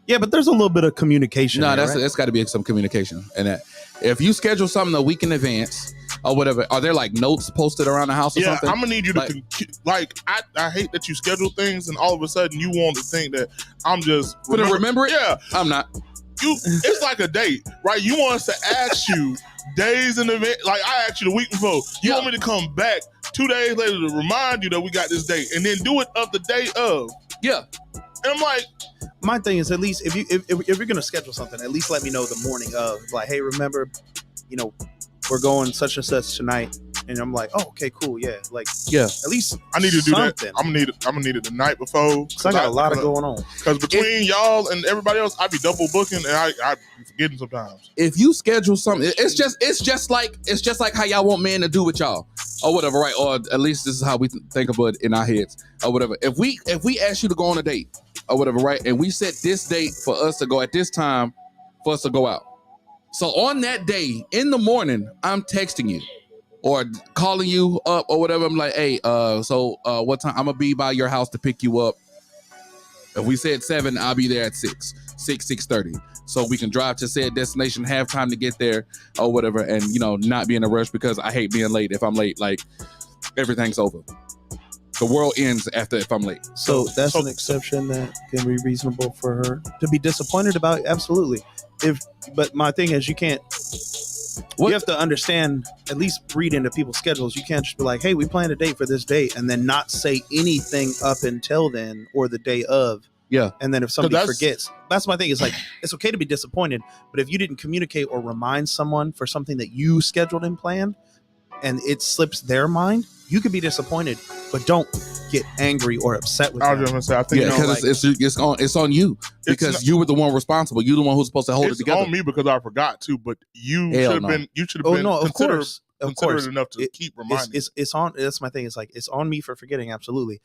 [SPEAKER 3] Yeah, but there's a little bit of communication.
[SPEAKER 1] No,
[SPEAKER 3] there,
[SPEAKER 1] that's got to be some communication. And that if you schedule something a week in advance or whatever, are there like notes posted around the house or something?
[SPEAKER 2] Yeah, I'm gonna need you to I hate that you schedule things and all of a sudden you want to think that I'm just
[SPEAKER 1] remember it.
[SPEAKER 2] Yeah,
[SPEAKER 1] I'm not.
[SPEAKER 2] it's like a date, right? You want us to ask you days in advance. Like I asked you the week before. You want me to come back 2 days later to remind you that we got this date, and then do it up the day of.
[SPEAKER 1] Yeah.
[SPEAKER 2] And I'm like,
[SPEAKER 3] my thing is, at least if you're gonna schedule something, at least let me know the morning of. Like, hey, remember, we're going such and such tonight. And I'm like, oh, okay, cool, yeah. Like,
[SPEAKER 1] yeah.
[SPEAKER 3] At least
[SPEAKER 2] I need to do
[SPEAKER 3] something.
[SPEAKER 2] that. I'm gonna need it the night before.
[SPEAKER 3] Cause I got a lot of going on.
[SPEAKER 2] Because between y'all and everybody else, I be double booking, and I be forgetting sometimes.
[SPEAKER 1] If you schedule something, it's just like how y'all want men to do with y'all, or whatever, right? Or at least this is how we think about it in our heads, or whatever. If we ask you to go on a date, or whatever, right? And we set this date for us to go at this time, for us to go out. So on that day in the morning, I'm texting you or calling you up or whatever. I'm like, hey, what time? I'm gonna be by your house to pick you up. If we said 7, I'll be there at 6:30. So we can drive to said destination, have time to get there or whatever, and not be in a rush, because I hate being late. If I'm late, like, everything's over. The world ends if I'm late.
[SPEAKER 3] So that's an exception that can be reasonable for her to be disappointed about. Absolutely. But my thing is, you can't. You have to understand, at least read into people's schedules. You can't just be like, hey, we planned a date for this date, and then not say anything up until then or the day of.
[SPEAKER 1] Yeah.
[SPEAKER 3] And then if somebody forgets, that's my thing. Is like, it's okay to be disappointed, but if you didn't communicate or remind someone for something that you scheduled and planned, and it slips their mind, you could be disappointed, but don't get angry or upset with them.
[SPEAKER 2] I was just gonna say, I think
[SPEAKER 1] because it's on you, because you were the one responsible. You're the one who's supposed to hold it together.
[SPEAKER 2] It's on me because I forgot to, but you should have been. You should have been.
[SPEAKER 3] Of course,
[SPEAKER 2] enough to keep reminding.
[SPEAKER 3] It's on. That's my thing. It's like, it's on me for forgetting. Absolutely.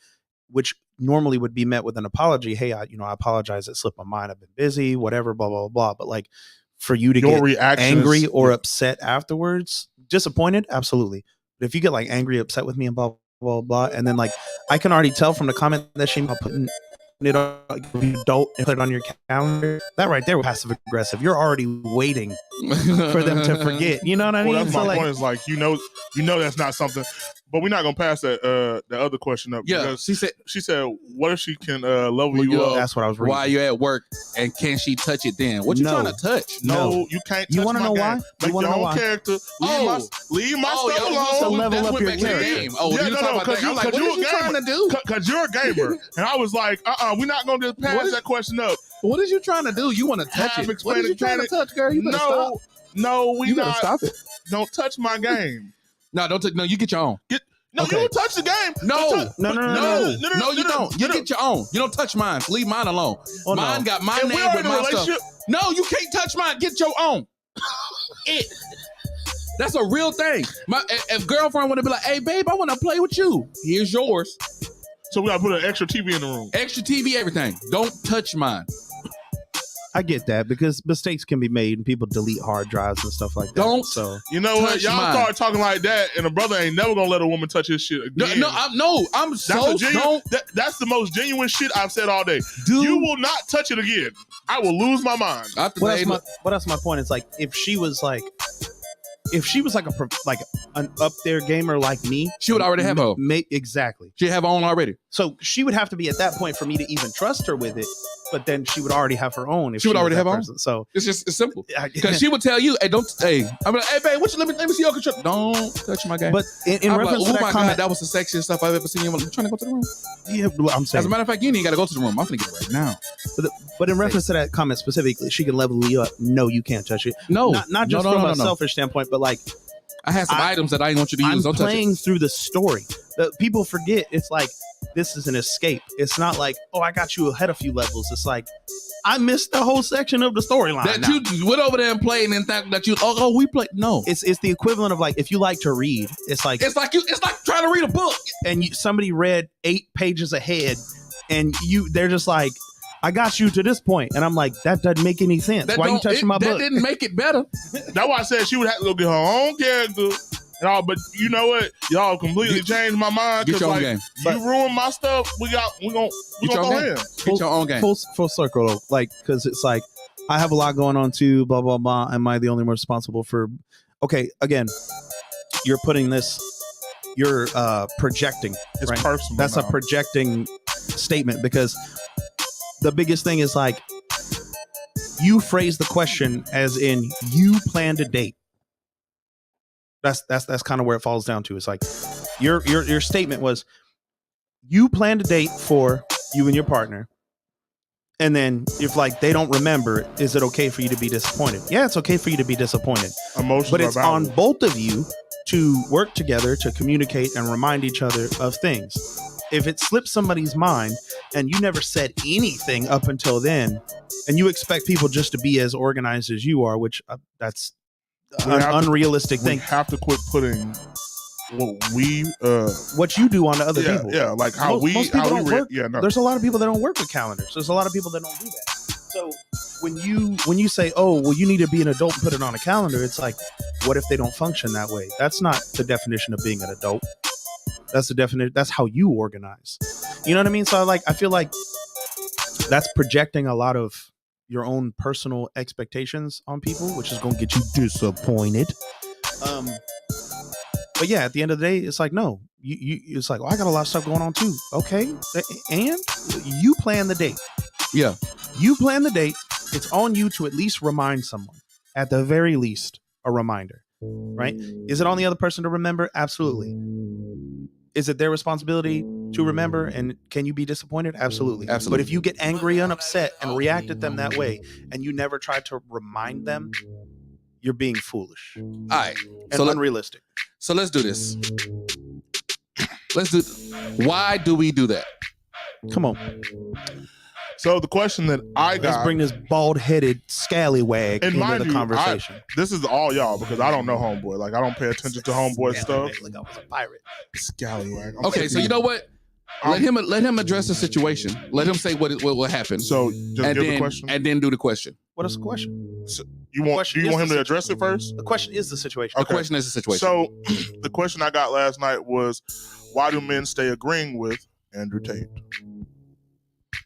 [SPEAKER 3] Which normally would be met with an apology. Hey, I apologize. It slipped my mind. I've been busy. Whatever. Blah blah blah. But like, for you to get angry or upset afterwards, disappointed, absolutely. But if you get like angry, upset with me, and blah blah blah, and then like, I can already tell from the comment that she putting it on, like, adult and put it on your calendar, that right there was passive aggressive. You're already waiting for them to forget. You know what I mean?
[SPEAKER 2] Well, that's my point. Is like, that's not something. But we're not gonna pass that other question up.
[SPEAKER 1] Yeah, she said,
[SPEAKER 2] what if she can level you up?
[SPEAKER 3] That's what I was reading.
[SPEAKER 1] While you're at work, and can she touch it then? What you trying to touch?
[SPEAKER 2] No, you can't touch.
[SPEAKER 3] You want to know why?
[SPEAKER 2] Make your own character. Leave my stuff alone.
[SPEAKER 3] To level up your character.
[SPEAKER 1] What are you trying to do?
[SPEAKER 2] Because you're a gamer. And I was like, we're not gonna just pass that question up.
[SPEAKER 1] What is you trying to do? You want to touch it? What are you trying to touch, girl? You better stop.
[SPEAKER 2] No, we not.
[SPEAKER 1] Stop it.
[SPEAKER 2] Don't touch my game.
[SPEAKER 1] No, don't touch. No, you get your own.
[SPEAKER 2] You don't touch the game.
[SPEAKER 1] No, you don't. You get your own. You don't touch mine. Leave mine alone. Mine got my name with my stuff. No, you can't touch mine. Get your own. That's a real thing. If girlfriend want to be like, hey, babe, I want to play with you. Here's yours.
[SPEAKER 2] So we got to put an extra TV in the room.
[SPEAKER 1] Extra TV, everything. Don't touch mine.
[SPEAKER 3] I get that, because mistakes can be made and people delete hard drives and stuff like that.
[SPEAKER 2] So you know what? Y'all start talking like that, and a brother ain't never gonna let a woman touch his shit again.
[SPEAKER 1] That's
[SPEAKER 2] the most genuine shit I've said all day. Dude, you will not touch it again. I will lose my mind.
[SPEAKER 3] That's my point. It's like, if she was like an up there gamer like me,
[SPEAKER 1] she would already have her own.
[SPEAKER 3] Exactly.
[SPEAKER 1] She'd have her own already.
[SPEAKER 3] So she would have to be at that point for me to even trust her with it. But then she would already have her own. If
[SPEAKER 1] she would already have her own.
[SPEAKER 3] So
[SPEAKER 1] it's simple. Because she would tell you, I'm like, hey, babe, let me see your control. Don't touch my game.
[SPEAKER 3] But in reference to that comment,
[SPEAKER 1] that was the sexiest stuff I've ever seen. You trying to go to the room?
[SPEAKER 3] Yeah, I'm saying.
[SPEAKER 1] As a matter of fact, you ain't got to go to the room. I'm gonna get it right now.
[SPEAKER 3] But in reference to that comment specifically, she can level you up. No, you can't touch it.
[SPEAKER 1] No,
[SPEAKER 3] not just from a selfish standpoint, but like,
[SPEAKER 1] I have some items that I didn't want you to use.
[SPEAKER 3] I'm playing through the story. People forget. It's like, this is an escape. It's not like, oh, I got you ahead a few levels. It's like, I missed the whole section of the storyline.
[SPEAKER 1] That you went over there and played and think that we played. No,
[SPEAKER 3] it's the equivalent of like, if you like to read, it's like
[SPEAKER 1] trying to read a book
[SPEAKER 3] and somebody read 8 pages ahead, and they're just like, I got you to this point, and I'm like, that doesn't make any sense. Why are you touching my book?
[SPEAKER 1] That didn't make it better.
[SPEAKER 2] That's why I said she would have to go get her own character. And all, but you know what? Y'all completely changed my mind.
[SPEAKER 1] Get your own game.
[SPEAKER 2] You ruined my stuff. We gonna go ahead.
[SPEAKER 1] Get your own game.
[SPEAKER 3] Full circle though, like, because it's like, I have a lot going on too. Blah blah blah. Am I the only one responsible for? Okay, again, you're putting this. You're projecting.
[SPEAKER 2] It's
[SPEAKER 3] right?
[SPEAKER 2] personal.
[SPEAKER 3] That's a projecting statement, because the biggest thing is like, you phrase the question as in you planned a date. That's kind of where it falls down to. It's like your statement was you planned a date for you and your partner. And then if like they don't remember, is it okay for you to be disappointed? Yeah, it's okay for you to be disappointed.
[SPEAKER 2] Emotions
[SPEAKER 3] but it's
[SPEAKER 2] are valid.
[SPEAKER 3] on both of you to work together to communicate and remind each other of things. If it slips somebody's mind and you never said anything up until then, and you expect people just to be as organized as you are, which that's an unrealistic thing.
[SPEAKER 2] We have to quit putting
[SPEAKER 3] what you do on to other people.
[SPEAKER 2] Yeah, like how
[SPEAKER 3] most people don't work.
[SPEAKER 2] Yeah, no.
[SPEAKER 3] There's a lot of people that don't work with calendars. There's a lot of people that don't do that. So when you say, oh, well, you need to be an adult and put it on a calendar, it's like, what if they don't function that way? That's not the definition of being an adult. That's the definition. That's how you organize. You know what I mean? So I feel like that's projecting a lot of your own personal expectations on people, which is going to get you disappointed. But yeah, at the end of the day, it's like, no, it's like, oh, I got a lot of stuff going on too. Okay. And you plan the date.
[SPEAKER 1] Yeah.
[SPEAKER 3] You plan the date. It's on you to at least remind someone, at the very least, a reminder, right? Is it on the other person to remember? Absolutely. Is it their responsibility to remember? And can you be disappointed? Absolutely.
[SPEAKER 1] Absolutely.
[SPEAKER 3] But if you get angry and upset and react at them that way, and you never try to remind them, you're being foolish.
[SPEAKER 1] All right.
[SPEAKER 3] And unrealistic.
[SPEAKER 1] So let's do this. Why do we do that?
[SPEAKER 3] Come on.
[SPEAKER 2] So the question that I got.
[SPEAKER 3] Let's bring this bald-headed scallywag into the conversation.
[SPEAKER 2] This is all y'all because I don't know Homeboy. Like, I don't pay attention to Homeboy stuff.
[SPEAKER 3] Like I was a pirate.
[SPEAKER 2] Scallywag.
[SPEAKER 1] Okay, so you know what? Let him address the situation. Let him say what happened.
[SPEAKER 2] So just give the question,
[SPEAKER 1] and then do the question.
[SPEAKER 3] What is the question?
[SPEAKER 2] So do you want him to address it first?
[SPEAKER 3] The question is the situation.
[SPEAKER 1] Okay. The question is the situation.
[SPEAKER 2] So the question I got last night was, why do men stay agreeing with Andrew Tate?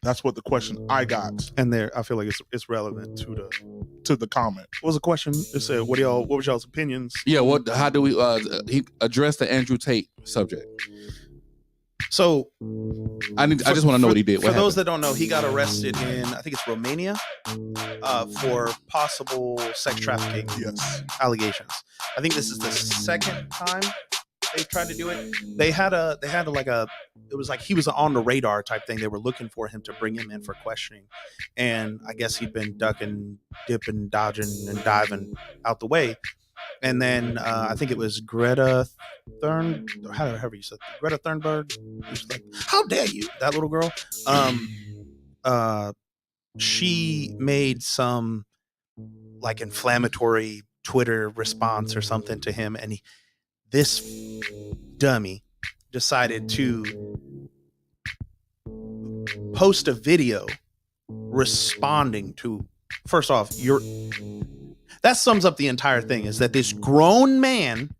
[SPEAKER 2] That's what the question I got.
[SPEAKER 3] And there, I feel like it's relevant to the
[SPEAKER 2] comment.
[SPEAKER 3] What was the question? It said, what was y'all's opinions?
[SPEAKER 1] Yeah, how do we he address the Andrew Tate subject?
[SPEAKER 3] So
[SPEAKER 1] I just want to know what he did.
[SPEAKER 3] For those that don't know, he got arrested in, I think it's Romania, for possible sex trafficking allegations. I think this is the second time they've tried to do it. They had it was like he was on the radar type thing. They were looking for him to bring him in for questioning, and I guess he'd been ducking, dipping, dodging, and diving out the way. And then I think it was Greta however you said it, Greta Thunberg. She's like, how dare you, that little girl. She made some like inflammatory Twitter response or something to him, and this dummy decided to post a video responding to, first off, that sums up the entire thing, is that this grown man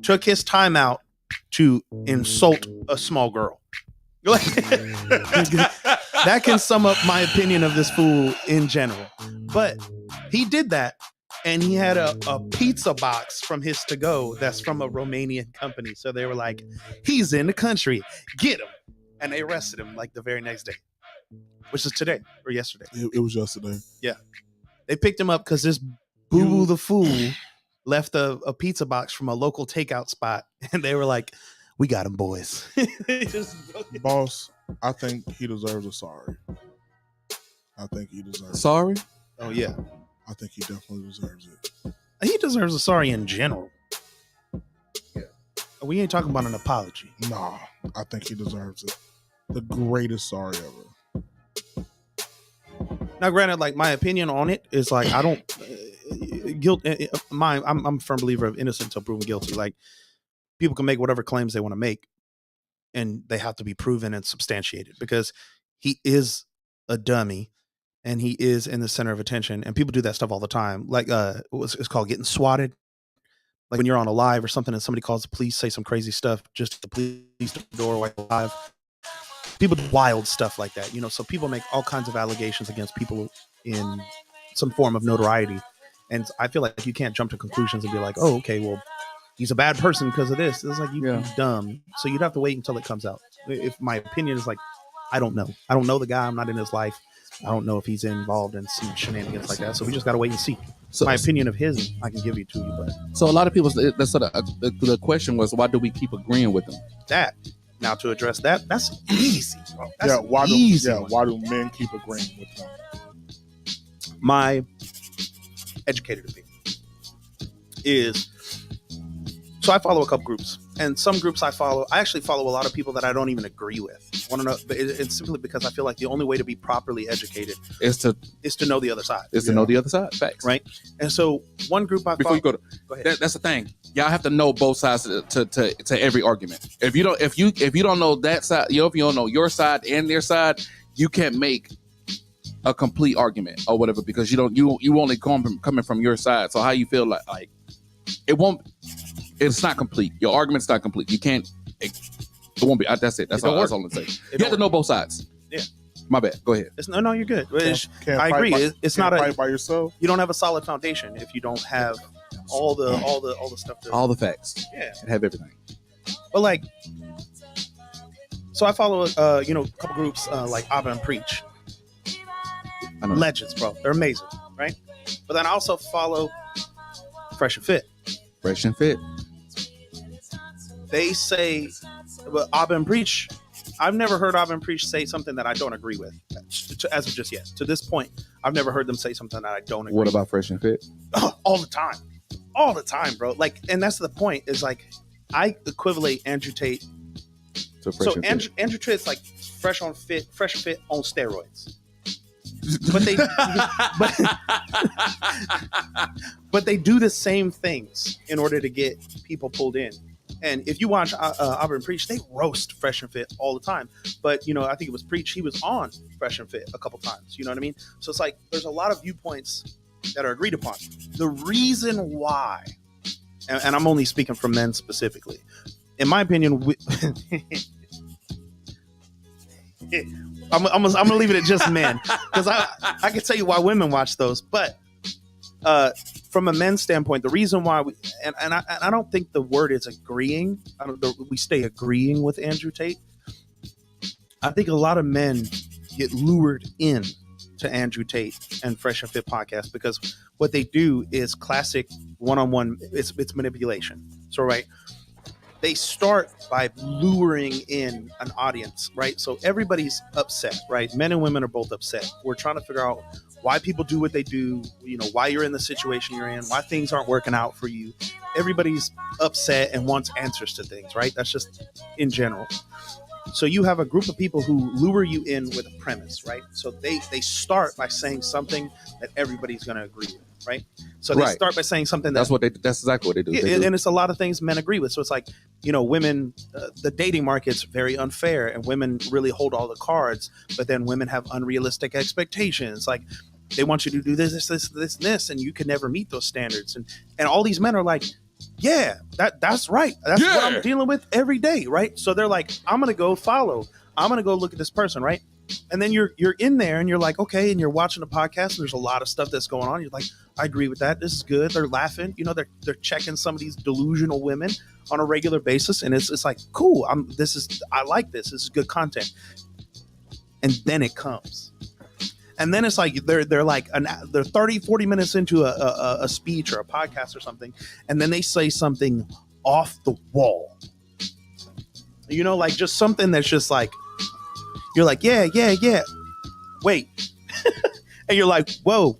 [SPEAKER 3] took his time out to insult a small girl. That can sum up my opinion of this fool in general. But he did that, and he had a pizza box from his to-go that's from a Romanian company. So they were like, he's in the country, get him. And they arrested him like the very next day, which is today or yesterday.
[SPEAKER 2] It was yesterday.
[SPEAKER 3] Yeah. They picked him up because this Boo-Boo the fool left a pizza box from a local takeout spot, and they were like, we got him, boys.
[SPEAKER 2] Boss, I think he deserves a sorry. I think he deserves
[SPEAKER 1] sorry?
[SPEAKER 3] Oh, yeah.
[SPEAKER 2] I think he definitely deserves it.
[SPEAKER 3] He deserves a sorry in general. Yeah. We ain't talking about an apology.
[SPEAKER 2] Nah, I think he deserves it. The greatest sorry ever.
[SPEAKER 3] Now, granted, like, my opinion on it is like, I don't I'm a firm believer of innocent until proven guilty. Like, people can make whatever claims they want to make, and they have to be proven and substantiated, because he is a dummy and he is in the center of attention, and people do that stuff all the time. Like, it's called getting swatted. Like when you're on a live or something and somebody calls the police, say some crazy stuff, just the police door while you're live. People do wild stuff like that, so people make all kinds of allegations against people in some form of notoriety. And I feel like you can't jump to conclusions and be like, oh, okay, well, he's a bad person because of this. It's like, you're dumb. So you'd have to wait until it comes out. If my opinion is like, I don't know the guy, I'm not in his life. I don't know if he's involved in some shenanigans like that. So we just got to wait and see.
[SPEAKER 1] So,
[SPEAKER 3] My opinion of his, I can give you to you, but
[SPEAKER 1] so a lot of people. That's sort of the question was, why do we keep agreeing with them?
[SPEAKER 3] that now to address that's easy. Bro. That's
[SPEAKER 2] Why do men keep agreeing with them?
[SPEAKER 3] My educated opinion is, so I follow a couple groups, and some groups I actually follow a lot of people that I don't even agree with. Want to know? But it's simply because I feel like the only way to be properly educated
[SPEAKER 1] is to
[SPEAKER 3] know the other side.
[SPEAKER 1] To know the other side. Facts.
[SPEAKER 3] Right. And so one group I
[SPEAKER 1] before
[SPEAKER 3] follow,
[SPEAKER 1] you go ahead. That's the thing. Y'all have to know both sides to every argument. If you don't know that side, if you don't know your side and their side, you can't make a complete argument or whatever, because you only coming from your side. So how you feel like it's not complete. Your argument's not complete. You can't. It won't be. That's it. That's all I'm saying. You have to know both sides.
[SPEAKER 3] Yeah.
[SPEAKER 1] My bad. Go ahead.
[SPEAKER 3] No, you're good.
[SPEAKER 2] I
[SPEAKER 3] agree. It's not
[SPEAKER 2] fight by yourself.
[SPEAKER 3] You don't have a solid foundation if you don't have all the stuff.
[SPEAKER 1] All the facts.
[SPEAKER 3] Yeah.
[SPEAKER 1] And have everything.
[SPEAKER 3] But so I follow a couple groups like Abba and Preach. Legends, bro. They're amazing, right? But then I also follow Fresh and Fit.
[SPEAKER 1] Fresh and Fit.
[SPEAKER 3] They say, but Abba and Preach, I've never heard Abba and Preach say something that I don't agree with. As of just yet. To this point, I've never heard them say something that I don't agree with.
[SPEAKER 1] What about Fresh and Fit?
[SPEAKER 3] All the time. All the time, bro. And that's the point, is I equivalent Andrew Tate.
[SPEAKER 1] So
[SPEAKER 3] Andrew Tate's like Fresh and Fit on steroids. But they do the same things in order to get people pulled in. And if you watch Abba and Preach, they roast Fresh and Fit all the time. But I think it was Preach, he was on Fresh and Fit a couple times. You know what I mean? So it's like there's a lot of viewpoints that are agreed upon. The reason why, and I'm only speaking from men specifically, in my opinion, I'm gonna leave it at just men, because I can tell you why women watch those. But from a men's standpoint, the reason why I don't think the word is agreeing. We stay agreeing with Andrew Tate. I think a lot of men get lured in to Andrew Tate and Fresh and Fit podcast, because what they do is classic one-on-one. It's manipulation. So right. They start by luring in an audience, right? So everybody's upset, right? Men and women are both upset. We're trying to figure out why people do what they do, why you're in the situation you're in, why things aren't working out for you. Everybody's upset and wants answers to things, right? That's just in general. So you have a group of people who lure you in with a premise, right? So they start by saying something that everybody's going to agree with, right? So they start by saying something that's
[SPEAKER 1] exactly what they do.
[SPEAKER 3] And it's a lot of things men agree with. So it's like, women, the dating market's very unfair, and women really hold all the cards, but then women have unrealistic expectations. Like, they want you to do this, and you can never meet those standards. And all these men are like, yeah, that's right. That's what I'm dealing with every day, right? So they're like, I'm gonna go follow. I'm gonna go look at this person, right? And then you're in there and you're like, okay, and you're watching a podcast and there's a lot of stuff that's going on. You're like, I agree with that. This is good. They're laughing. They're checking some of these delusional women on a regular basis, and it's like, cool. I like this. This is good content. And then it comes. And then it's like they're like they're 30, 40 minutes into a speech or a podcast or something, and then they say something off the wall. Like just something that's just like, you're like, yeah. Wait. And you're like, whoa,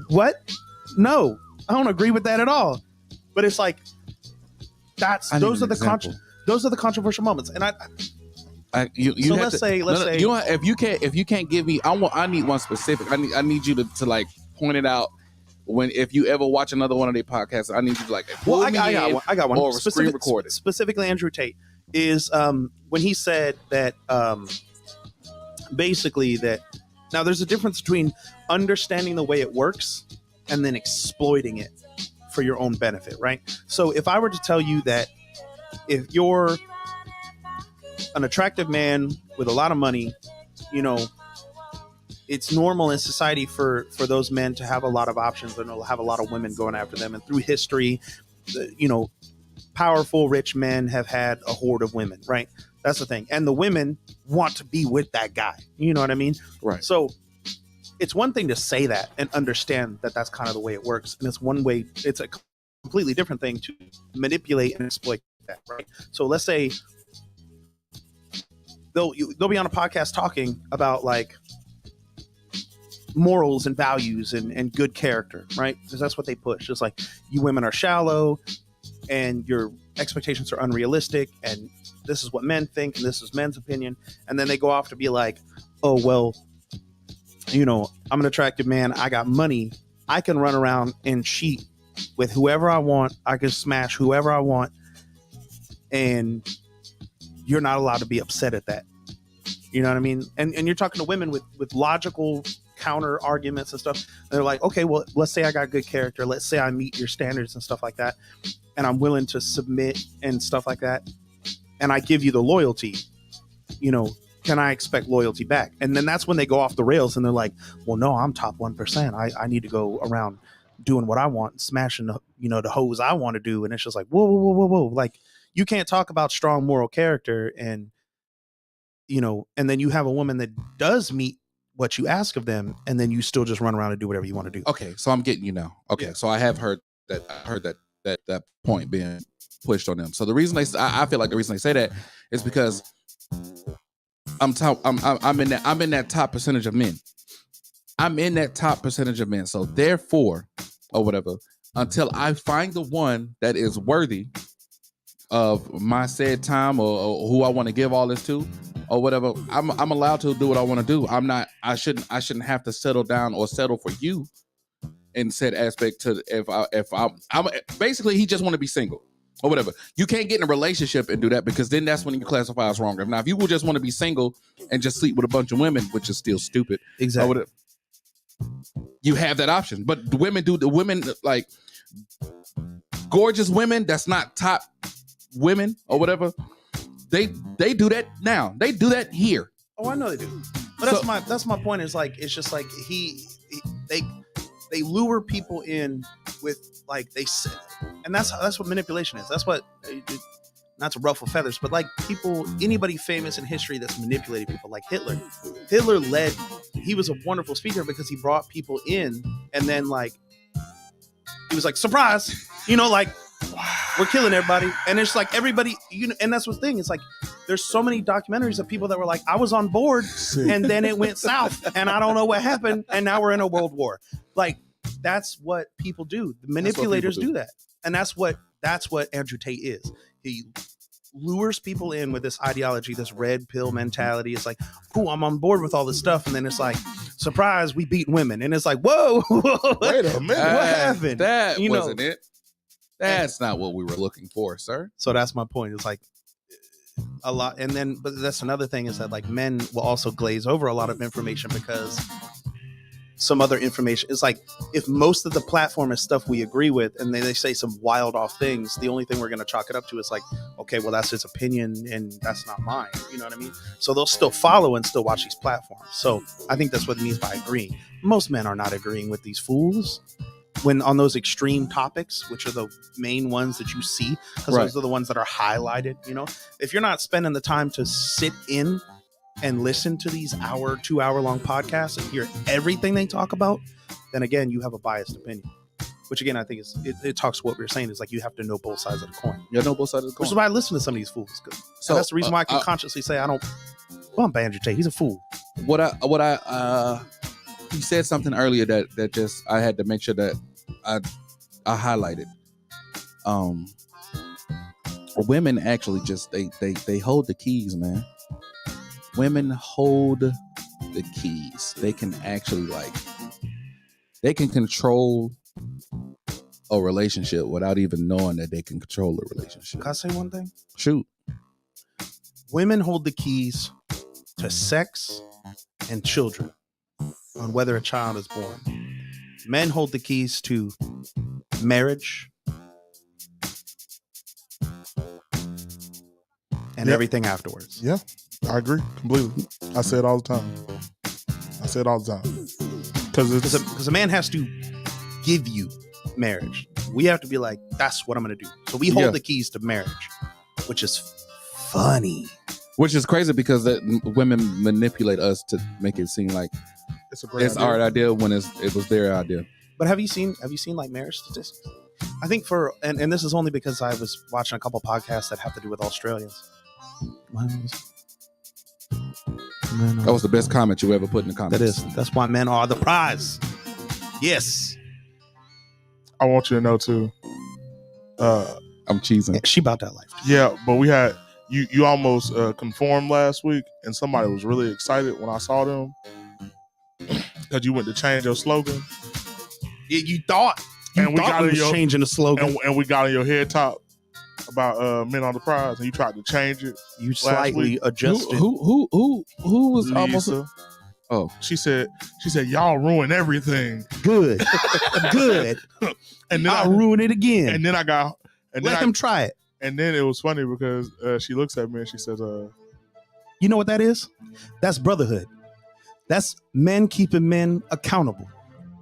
[SPEAKER 3] what? No, I don't agree with that at all. But it's like, those are the controversial moments. And let's say
[SPEAKER 1] if you can't give me, I need one specific. I need you to like point it out. If you ever watch another one of their podcasts, I need you to like.
[SPEAKER 3] I got one.
[SPEAKER 1] Or screen record it.
[SPEAKER 3] Specifically, Andrew Tate is when he said that basically that now there's a difference between understanding the way it works and then exploiting it for your own benefit, right? So if I were to tell you that if you're an attractive man with a lot of money, it's normal in society for those men to have a lot of options and have a lot of women going after them. And through history, powerful, rich men have had a horde of women, right? That's the thing. And the women want to be with that guy. You know what I mean?
[SPEAKER 1] Right.
[SPEAKER 3] So it's one thing to say that and understand that that's kind of the way it works, and it's a completely different thing to manipulate and exploit that, right? So let's say they'll be on a podcast talking about like morals and values and good character, right? Because that's what they push. It's like, you women are shallow and your expectations are unrealistic, and this is what men think and this is men's opinion. And then they go off to be like, oh, well, you know, I'm an attractive man, I got money, I can run around and cheat with whoever I want, I can smash whoever I want, and you're not allowed to be upset at that. You know what I mean? And you're talking to women with logical counter arguments and stuff. They're like, okay, well, let's say I got good character, let's say I meet your standards and stuff like that, and I'm willing to submit and stuff like that, and I give you the loyalty, you know, can I expect loyalty back? And then that's when they go off the rails and they're like, well, no, I'm top 1%. I need to go around doing what I want, smashing the, you know, the hoes I want to do. And it's just like, whoa. Like, you can't talk about strong moral character and, you know, and then you have a woman that does meet what you ask of them, and then you still just run around and do whatever you want to do.
[SPEAKER 1] Okay, so I'm getting you now. Okay, yeah. So I have heard that point being pushed on them. So the reason I feel like the reason they say that is because I'm in that top percentage of men. I'm in that top percentage of men. So therefore, or whatever, until I find the one that is worthy of my said time or who I want to give all this to, or whatever, I'm allowed to do what I want to do. I shouldn't have to settle down or settle for you in said aspect. To if I'm basically, he just want to be single or whatever. You can't get in a relationship and do that, because then that's when you classify as wrong. Now, if you will just want to be single and just sleep with a bunch of women, which is still stupid,
[SPEAKER 3] exactly,
[SPEAKER 1] you have that option. But the women like gorgeous women that's not top women or whatever, they do that now. They do that here.
[SPEAKER 3] Oh, I know they do. But that's my point. Is like, it's just like they lure people in with, like, they said, and that's what manipulation is. That's what, not to ruffle feathers, but like anybody famous in history that's manipulated people, like Hitler. Hitler he was a wonderful speaker because he brought people in, and then like he was like, surprise, you know, like, we're killing everybody. And it's like everybody, you know, and that's the thing. It's like, there's so many documentaries of people that were like, I was on board and then it went south and I don't know what happened. And now we're in a world war. Like, that's what people do. The manipulators do that. And that's what Andrew Tate is. He lures people in with this ideology, this red pill mentality. It's like, cool, I'm on board with all this stuff. And then it's like, surprise, we beat women. And it's like, whoa,
[SPEAKER 2] wait a minute,
[SPEAKER 3] what happened?
[SPEAKER 1] That wasn't it. That's not what we were looking for, sir.
[SPEAKER 3] So that's my point. It's like a lot. And then, but that's another thing, is that like men will also glaze over a lot of information because some other information, it's like, if most of the platform is stuff we agree with and they say some wild off things, the only thing we're going to chalk it up to is like, okay, well, that's his opinion and that's not mine. You know what I mean? So they'll still follow and still watch these platforms. So I think that's what it means by agreeing. Most men are not agreeing with these fools when on those extreme topics, which are the main ones that you see, because those are the ones that are highlighted. You know, if you're not spending the time to sit in and listen to these 2-hour long podcasts and hear everything they talk about, then again, you have a biased opinion. Which again, I think it talks to what we were saying, is like, you have to know both sides of the coin.
[SPEAKER 1] You know both sides of the coin.
[SPEAKER 3] Which is why I listen to some of these fools. So that's the reason why I can consciously say I don't bump Andrew Tate. He's a fool.
[SPEAKER 1] He said something earlier that just, I had to make sure that I highlighted. Women actually just they hold the keys, man. Women hold the keys. They can actually, like, they can control a relationship without even knowing that they can control a relationship.
[SPEAKER 3] Can I say one thing?
[SPEAKER 1] Shoot.
[SPEAKER 3] Women hold the keys to sex and children on whether a child is born. Men hold the keys to marriage and everything afterwards.
[SPEAKER 2] Yeah, I agree completely. I say it all the time. Because
[SPEAKER 3] a man has to give you marriage. We have to be like, that's what I'm going to do. So we hold the keys to marriage, which is funny.
[SPEAKER 1] Which is crazy, because that women manipulate us to make it seem like
[SPEAKER 2] It's a great
[SPEAKER 1] It's
[SPEAKER 2] idea.
[SPEAKER 1] our idea when it was their idea.
[SPEAKER 3] But have you seen like marriage statistics? I think and this is only because I was watching a couple podcasts that have to do with Australians.
[SPEAKER 1] That was the best comment you ever put in the comments.
[SPEAKER 3] That is. That's why men are the prize. Yes.
[SPEAKER 2] I want you to know too.
[SPEAKER 1] I'm cheesing.
[SPEAKER 3] She about that life.
[SPEAKER 2] Yeah, but we had you almost conformed last week, and somebody was really excited when I saw them because you went to change your slogan.
[SPEAKER 3] Yeah, you thought.
[SPEAKER 2] And we got
[SPEAKER 3] changing the slogan.
[SPEAKER 2] And we got on your head top about men on the prize, and you tried to change it.
[SPEAKER 3] You slightly adjusted.
[SPEAKER 1] Who was
[SPEAKER 2] Lisa.
[SPEAKER 1] almost? Oh,
[SPEAKER 2] she said y'all ruin everything.
[SPEAKER 3] Good. Good.
[SPEAKER 2] And then
[SPEAKER 3] I'll ruin it again.
[SPEAKER 2] And then I got
[SPEAKER 3] let him try it.
[SPEAKER 2] And then it was funny because she looks at me and she says,
[SPEAKER 3] you know what that is? That's brotherhood. That's men keeping men accountable.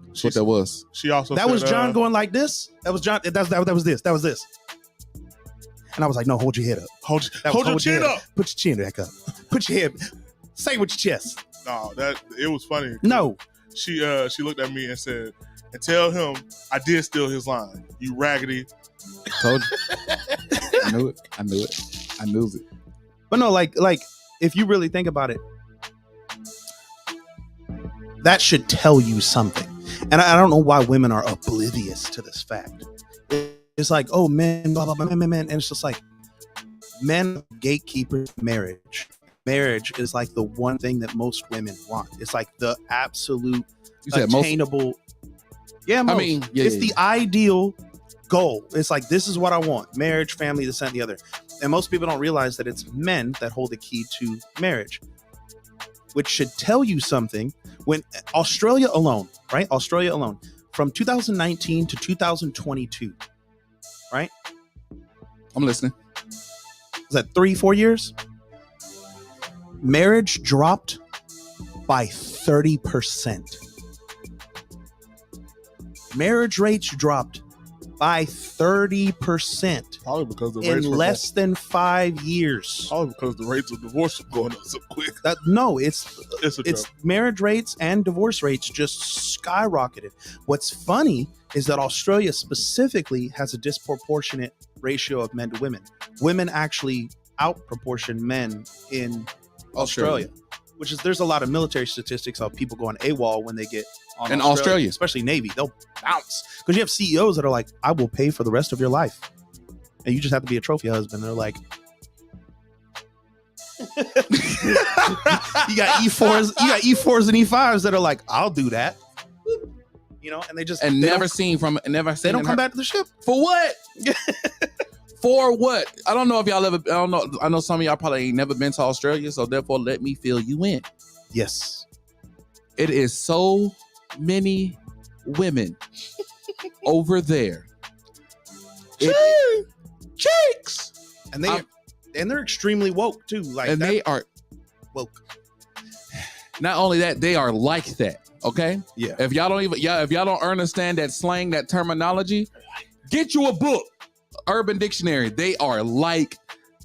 [SPEAKER 1] That's what that was.
[SPEAKER 2] She also
[SPEAKER 3] that
[SPEAKER 2] said,
[SPEAKER 3] was John going like this. That was John. That was this. That was this. And I was like, no, hold your head up.
[SPEAKER 2] Hold your chin up.
[SPEAKER 3] Put your chin back up. Put your head. Say it with your chest.
[SPEAKER 2] No, it was funny.
[SPEAKER 3] No.
[SPEAKER 2] She looked at me and said, and tell him I did steal his line. You raggedy.
[SPEAKER 1] Told you. I knew it. I knew it.
[SPEAKER 3] But no, like if you really think about it, that should tell you something. And I don't know why women are oblivious to this fact. It's like, oh, men, blah, blah, blah, men. And it's just like, men gatekeepers marriage. Marriage is like the one thing that most women want. It's like the absolute attainable. Yeah, most.
[SPEAKER 1] I mean,
[SPEAKER 3] it's the ideal goal. It's like, this is what I want. Marriage, family, this and the other. And most people don't realize that it's men that hold the key to marriage, which should tell you something. When Australia alone, right? Australia alone, from 2019 to 2022, right?
[SPEAKER 1] I'm listening.
[SPEAKER 3] Is that 3-4 years? Marriage dropped by 30%. Marriage rates dropped by 30%.
[SPEAKER 2] Probably because the
[SPEAKER 3] in
[SPEAKER 2] rates were
[SPEAKER 3] less than 5 years.
[SPEAKER 2] Probably because the rates of divorce are going up so quick.
[SPEAKER 3] It's marriage rates and divorce rates just skyrocketed. What's funny is that Australia specifically has a disproportionate ratio of men to women. Women actually outproportion men in Australia. Which is, there's a lot of military statistics of people going AWOL when they get on
[SPEAKER 1] in Australia,
[SPEAKER 3] especially Navy. They'll bounce because you have CEOs that are like, I will pay for the rest of your life. And you just have to be a trophy husband. They're like, you got E4s and E5s that are like, I'll do that. You know, and they just
[SPEAKER 1] never seen. They
[SPEAKER 3] don't come back to the ship.
[SPEAKER 1] For what? For what? I don't know if y'all ever. I don't know. I know some of y'all probably ain't never been to Australia, so therefore, let me fill you in.
[SPEAKER 3] Yes,
[SPEAKER 1] it is so many women over there. Cheeks,
[SPEAKER 3] and they're extremely woke too. Like,
[SPEAKER 1] and they are
[SPEAKER 3] woke.
[SPEAKER 1] Not only that, they are like that. Okay.
[SPEAKER 3] Yeah.
[SPEAKER 1] If y'all don't understand that slang, that terminology, get you a book. Urban Dictionary. They are like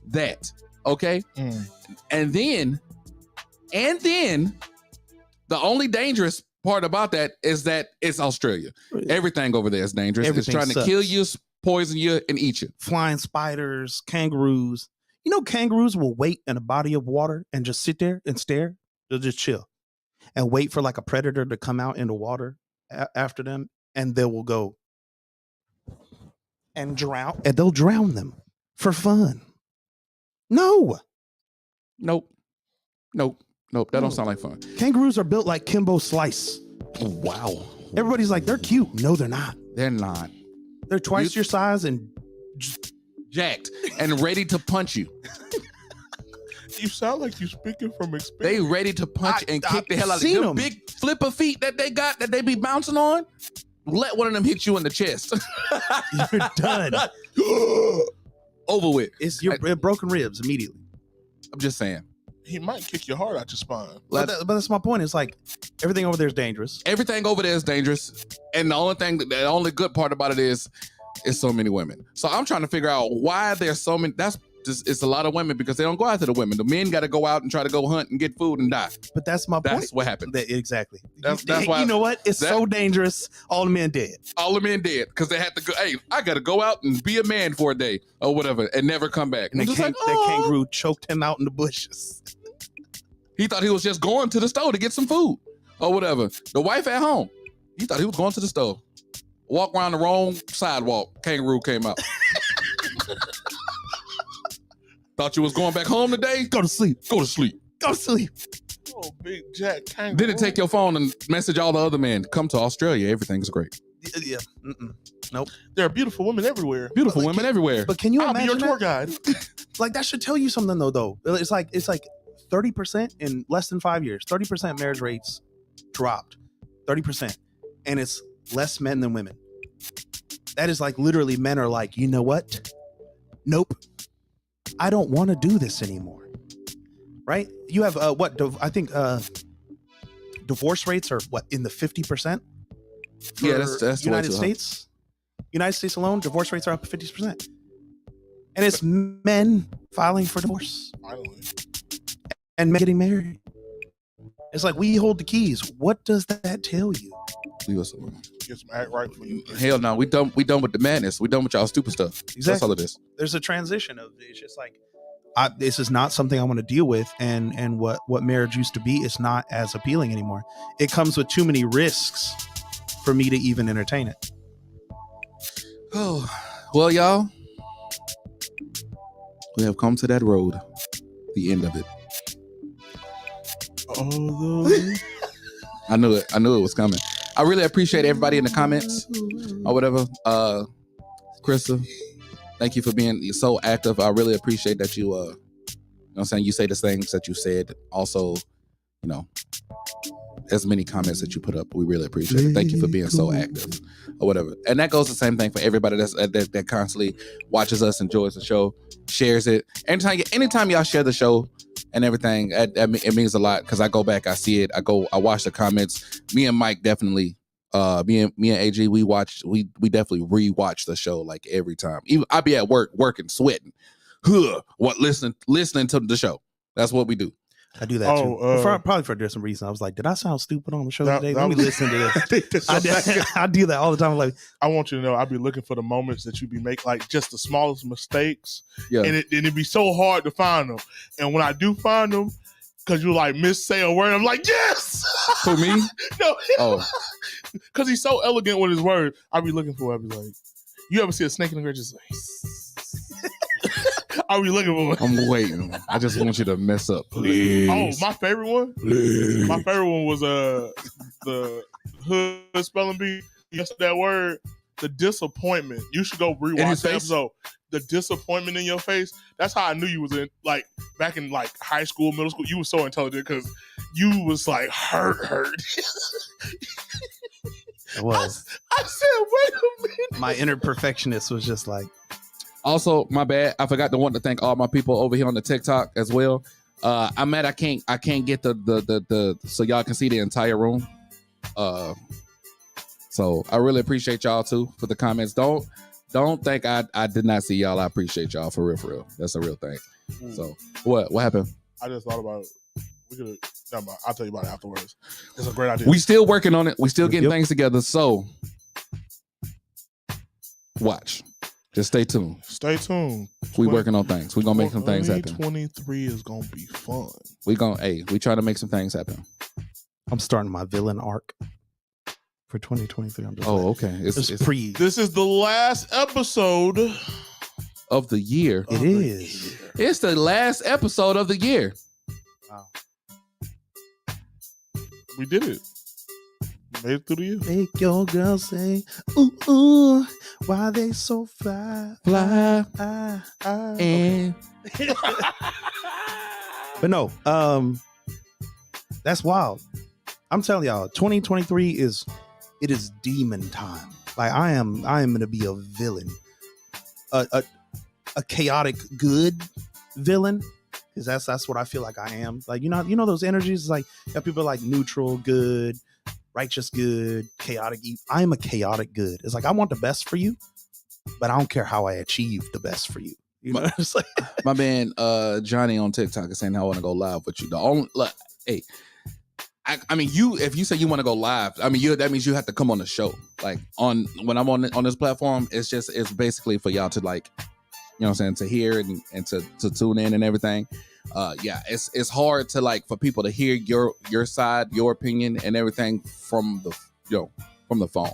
[SPEAKER 1] that. Okay. And then the only dangerous part about that is that it's Australia. Everything over there is dangerous.
[SPEAKER 3] Everything
[SPEAKER 1] it's trying
[SPEAKER 3] sucks.
[SPEAKER 1] to kill you, poison you, and eat you.
[SPEAKER 3] Flying spiders, kangaroos. You know, kangaroos will wait in a body of water and just sit there and stare. They'll just chill and wait for like a predator to come out in the water after them, and they will go and drown, and they'll drown them for fun. Nope.
[SPEAKER 1] That don't sound like fun.
[SPEAKER 3] Kangaroos are built like Kimbo Slice.
[SPEAKER 1] Wow.
[SPEAKER 3] Everybody's like, they're cute. No, they're not.
[SPEAKER 1] They're not.
[SPEAKER 3] They're twice your size and
[SPEAKER 1] jacked and ready to punch you.
[SPEAKER 2] You sound like you're speaking from experience.
[SPEAKER 1] They ready to punch and kick the hell out of you. Them big flipper feet that they got that they be bouncing on. Let one of them hit you in the chest.
[SPEAKER 3] You're done.
[SPEAKER 1] Over with.
[SPEAKER 3] It's your broken ribs immediately.
[SPEAKER 1] I'm just saying.
[SPEAKER 2] He might kick your heart out your spine.
[SPEAKER 3] But that's my point. It's like everything over there is dangerous.
[SPEAKER 1] Everything over there is dangerous. And the only good part about it is so many women. So I'm trying to figure out why there's so many. That's just it's a lot of women because they don't go after the women. The men got to go out and try to go hunt and get food and die.
[SPEAKER 4] But that's my point.
[SPEAKER 1] That's what happened.
[SPEAKER 4] Exactly.
[SPEAKER 1] That's why.
[SPEAKER 4] You know what? It's so dangerous. All the men dead.
[SPEAKER 1] All the men dead because they had to go. Hey, I got to go out and be a man for a day or whatever and never come back.
[SPEAKER 4] And that kangaroo choked him out in the bushes.
[SPEAKER 1] He thought he was just going to the store to get some food or whatever. The wife at home. He thought he was going to the store. Walk around the wrong sidewalk. Kangaroo came out. Thought you was going back home today?
[SPEAKER 4] Go to sleep.
[SPEAKER 1] Go to sleep.
[SPEAKER 4] Go to sleep.
[SPEAKER 2] Oh, big Jack kangaroo.
[SPEAKER 1] Then it take your phone and message all the other men. Come to Australia. Everything's great.
[SPEAKER 4] Yeah. Nope.
[SPEAKER 2] There are beautiful women everywhere.
[SPEAKER 1] Beautiful women everywhere.
[SPEAKER 4] But can you
[SPEAKER 2] I'll be
[SPEAKER 4] imagine
[SPEAKER 2] your tour guide.
[SPEAKER 4] Like that should tell you something though. It's like 30% in less than 5 years. 30% marriage rates dropped. 30%. And it's less men than women. That is like literally men are like, you know what? Nope. I don't want to do this anymore. Right? You have I think divorce rates are in the 50%?
[SPEAKER 1] Yeah, that's
[SPEAKER 4] United States. United States alone, divorce rates are up 50%. And it's men filing for divorce.
[SPEAKER 2] Finally.
[SPEAKER 4] And men getting married. It's like we hold the keys. What does that tell you?
[SPEAKER 1] Leave us alone.
[SPEAKER 2] Get some act right for you.
[SPEAKER 1] Hell no, we done with the madness. We done with y'all stupid stuff.
[SPEAKER 4] Exactly.
[SPEAKER 1] That's all it is.
[SPEAKER 4] There's a transition of it's just like this is not something I want to deal with, and what marriage used to be is not as appealing anymore. It comes with too many risks for me to even entertain it.
[SPEAKER 1] Oh, well, y'all, we have come to that road, the end of it. I knew it was coming. I really appreciate everybody in the comments or whatever. Krista, thank you for being so active. I really appreciate that you, you know what I'm saying, you say the things that you said. Also, you know, as many comments that you put up, we really appreciate it. Thank you for being so active or whatever. And that goes the same thing for everybody that constantly watches us, enjoys the show, shares it. Anytime y'all share the show and everything, it means a lot because I go back, I see it, I watch the comments. Me and Mike definitely, me and AG, we definitely rewatch the show like every time. Even I be at work, working, sweating, listening to the show. That's what we do.
[SPEAKER 4] I do that too. Probably for a different reason. I was like, did I sound stupid on the show today? Let me listen to this. I do that all the time. Like,
[SPEAKER 2] I want you to know, I be looking for the moments that you be making, like just the smallest mistakes. Yeah. And it be so hard to find them. And when I do find them, because you like say a word, I'm like, yes!
[SPEAKER 1] For me?
[SPEAKER 2] No.
[SPEAKER 1] Oh.
[SPEAKER 2] Because he's so elegant with his word. I be looking for it. I be like, you ever see a snake in the grass just like... Are we looking for one?
[SPEAKER 1] I'm waiting. I just want you to mess up, please.
[SPEAKER 2] Oh, my favorite one? Please. My favorite one was the hood spelling bee. Yes, that word. The disappointment. You should go rewatch that episode. The disappointment in your face. That's how I knew you was in, like, back in like high school, middle school. You was so intelligent because you was like hurt.
[SPEAKER 4] It was.
[SPEAKER 2] I said, wait a minute.
[SPEAKER 4] My inner perfectionist was just like.
[SPEAKER 1] Also, my bad. I forgot to want to thank all my people over here on the TikTok as well. I'm mad I can't get the so y'all can see the entire room. So I really appreciate y'all too for the comments. Don't think I did not see y'all. I appreciate y'all for real. That's a real thing. So what happened? I
[SPEAKER 2] just thought about it. We could have. I'll tell you about it afterwards. It's a great idea.
[SPEAKER 1] We still working on it. We still getting things together. So watch. Just stay tuned.
[SPEAKER 2] Stay tuned.
[SPEAKER 1] We working on things. We gonna make some things happen.
[SPEAKER 2] 2023 is gonna be fun.
[SPEAKER 1] We try to make some things happen.
[SPEAKER 4] I'm starting my villain arc for 2023. I'm just
[SPEAKER 1] okay.
[SPEAKER 2] This is the last episode
[SPEAKER 1] of the year.
[SPEAKER 4] It is.
[SPEAKER 1] It's the last episode of the year.
[SPEAKER 4] Wow.
[SPEAKER 2] We did it. Made it through the year.
[SPEAKER 4] Make your girl say, ooh, ooh, why they so fly?
[SPEAKER 1] And
[SPEAKER 4] but no, that's wild. I'm telling y'all, 2023 is demon time. Like I am gonna be a villain, a chaotic good villain, because that's what I feel like I am. Like you know those energies. Like people are like neutral good, righteous good, chaotic evil. I am a chaotic good. It's like I want the best for you, but I don't care how I achieve the best for you. You know, it's like
[SPEAKER 1] My man Johnny on TikTok is saying I want to go live with you. The only look, hey, I mean, if you say you want to go live, I mean, that means you have to come on the show. Like when I'm on this platform, it's basically for y'all to like, you know what I'm saying, to hear and to tune in and everything. Yeah, it's hard to like for people to hear your side, your opinion, and everything from the phone.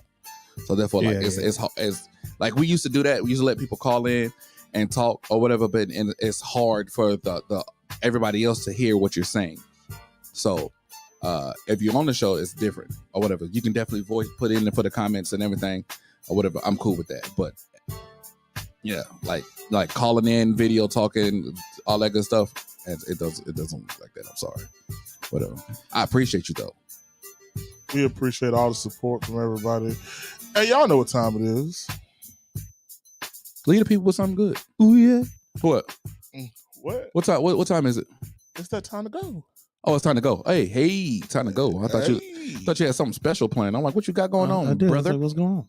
[SPEAKER 1] So therefore, like it's like we used to do that. We used to let people call in and talk or whatever, but it's hard for the everybody else to hear what you're saying. So if you're on the show, it's different or whatever. You can definitely put in for the comments and everything or whatever. I'm cool with that. But yeah, like calling in, video talking, all that good stuff. It doesn't look like that. I'm sorry. Whatever. I appreciate you though.
[SPEAKER 2] We appreciate all the support from everybody. Hey, y'all know what time it is.
[SPEAKER 1] Lead the people with something good.
[SPEAKER 4] ooh yeah.
[SPEAKER 1] What?
[SPEAKER 2] What?
[SPEAKER 1] What time is it?
[SPEAKER 2] It's that time to go.
[SPEAKER 1] Oh, it's time to go. Hey, time to go. I thought you had something special planned. I'm like, what you got going on,
[SPEAKER 4] I did.
[SPEAKER 1] brother?
[SPEAKER 4] Like, what's going on?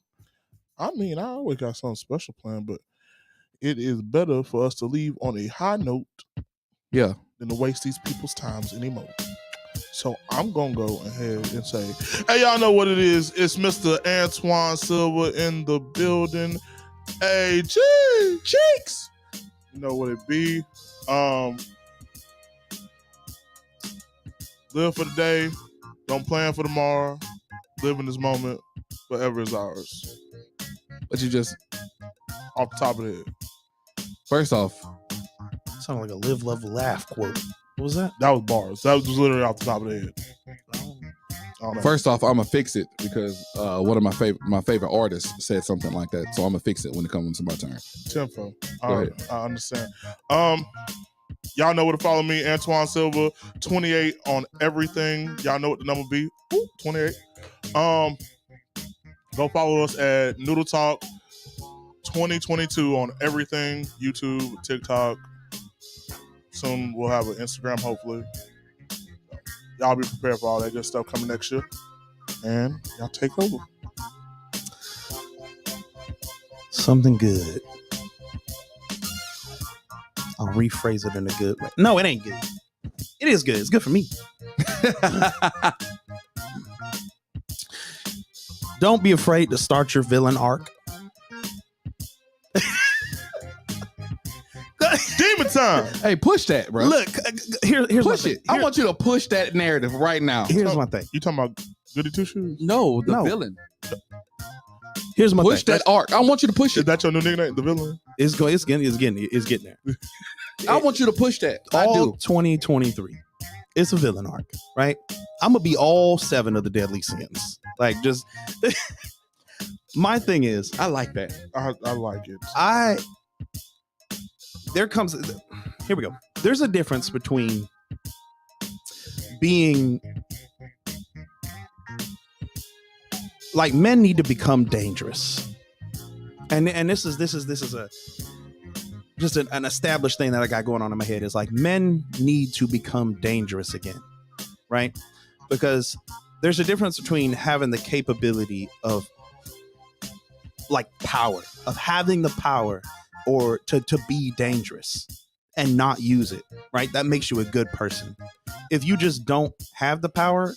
[SPEAKER 2] I mean, I always got something special planned, but it is better for us to leave on a high note,
[SPEAKER 1] yeah,
[SPEAKER 2] than to waste these people's times anymore. So I'm gonna go ahead and say, hey, y'all know what it is. It's Mr. Antoine Silva in the building. Hey, cheeks. You know what it be. Live for the day. Don't plan for tomorrow. Live in this moment. Forever is ours.
[SPEAKER 1] but you just
[SPEAKER 2] Off the top of the head.
[SPEAKER 1] first off,
[SPEAKER 4] Sounded like a live, love, laugh quote. What was that?
[SPEAKER 2] That was bars. That was literally off the top of the head. I don't know.
[SPEAKER 1] first off, I'm gonna fix it because one of my favorite artists said something like that. So I'm gonna fix it when it comes to my turn.
[SPEAKER 2] Tempo.
[SPEAKER 1] Go ahead.
[SPEAKER 2] I understand. Y'all know where to follow me, Antoine Silva, 28 on everything. Y'all know what the number be. 28. Go follow us at Noodle Talk 2022 on everything, YouTube, TikTok. Soon we'll have an Instagram, hopefully. Y'all be prepared for all that good stuff coming next year. And y'all take over.
[SPEAKER 4] Something good. I'll rephrase it in a good way. No, it ain't good. It is good. It's good for me. Don't be afraid to start your villain arc.
[SPEAKER 2] Demon time.
[SPEAKER 1] Hey, push that, bro.
[SPEAKER 4] Look, here's
[SPEAKER 1] push
[SPEAKER 4] my
[SPEAKER 1] it.
[SPEAKER 4] thing.
[SPEAKER 1] I want you to push that narrative right now.
[SPEAKER 4] Here's my thing.
[SPEAKER 2] You talking about Goody Two Shoes?
[SPEAKER 1] No, the
[SPEAKER 4] No.
[SPEAKER 1] villain.
[SPEAKER 4] Here's my
[SPEAKER 1] Push
[SPEAKER 4] thing.
[SPEAKER 1] that arc. I want you to push
[SPEAKER 2] Is
[SPEAKER 1] it.
[SPEAKER 2] that your new nickname, the villain?
[SPEAKER 4] It's getting there.
[SPEAKER 1] I want you to push that. I
[SPEAKER 4] All
[SPEAKER 1] do.
[SPEAKER 4] 2023. It's a villain arc, right? I'm gonna be all 7 of the deadly sins. Like, just my thing is,
[SPEAKER 1] I like that.
[SPEAKER 2] I like it.
[SPEAKER 4] Here we go. There's a difference between being like, men need to become dangerous, and this is a just an established thing that I got going on in my head is like, men need to become dangerous again, right? Because there's a difference between having the capability of like power, of having the power or to be dangerous and not use it, right? That makes you a good person. If you just don't have the power,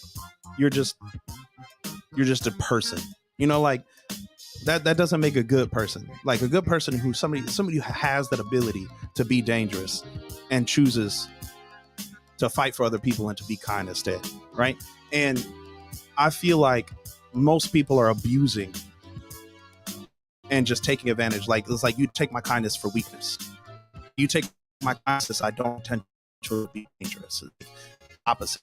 [SPEAKER 4] you're just a person. You know, like that doesn't make a good person. Like a good person who somebody who has that ability to be dangerous and chooses to fight for other people and to be kind instead, right? And I feel like most people are abusing and just taking advantage. Like, it's like, you take my kindness for weakness. You take my kindness, I don't tend to be dangerous. Opposite.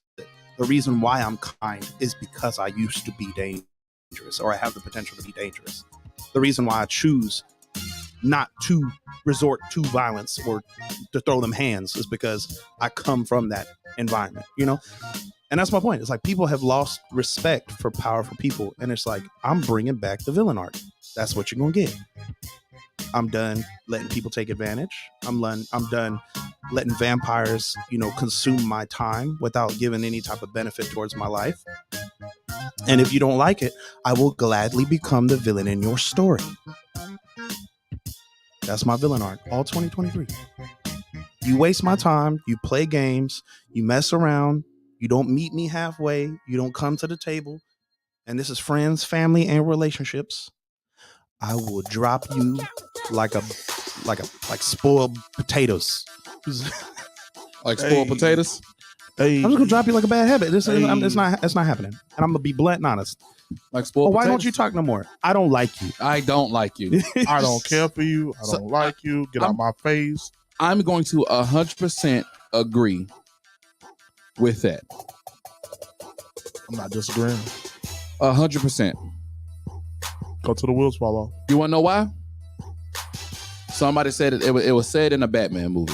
[SPEAKER 4] The reason why I'm kind is because I used to be dangerous, or I have the potential to be dangerous. The reason why I choose not to resort to violence or to throw them hands is because I come from that environment, you know? And that's my point. It's like, people have lost respect for powerful people. And it's like, I'm bringing back the villain arc. That's what you're going to get. I'm done letting people take advantage. I'm done letting vampires, consume my time without giving any type of benefit towards my life. And if you don't like it, I will gladly become the villain in your story. That's my villain arc. All 2023. You waste my time. You play games. You mess around. You don't meet me halfway. You don't come to the table. And this is friends, family, and relationships. I will drop you like spoiled potatoes.
[SPEAKER 1] Like spoiled potatoes.
[SPEAKER 2] Hey,
[SPEAKER 4] I'm just gonna drop you like a bad habit. It's not happening. And I'm gonna be blunt and honest.
[SPEAKER 1] Like spoiled
[SPEAKER 4] Why
[SPEAKER 1] potatoes?
[SPEAKER 4] don't you talk no more? I don't like you.
[SPEAKER 1] I don't like you.
[SPEAKER 2] I don't care for you. I don't like you. Get out my face.
[SPEAKER 1] I'm going to 100% agree with that.
[SPEAKER 2] I'm not disagreeing.
[SPEAKER 1] 100%.
[SPEAKER 2] Go to the wheels fall off.
[SPEAKER 1] You want to know why? Somebody said it was said in a Batman movie.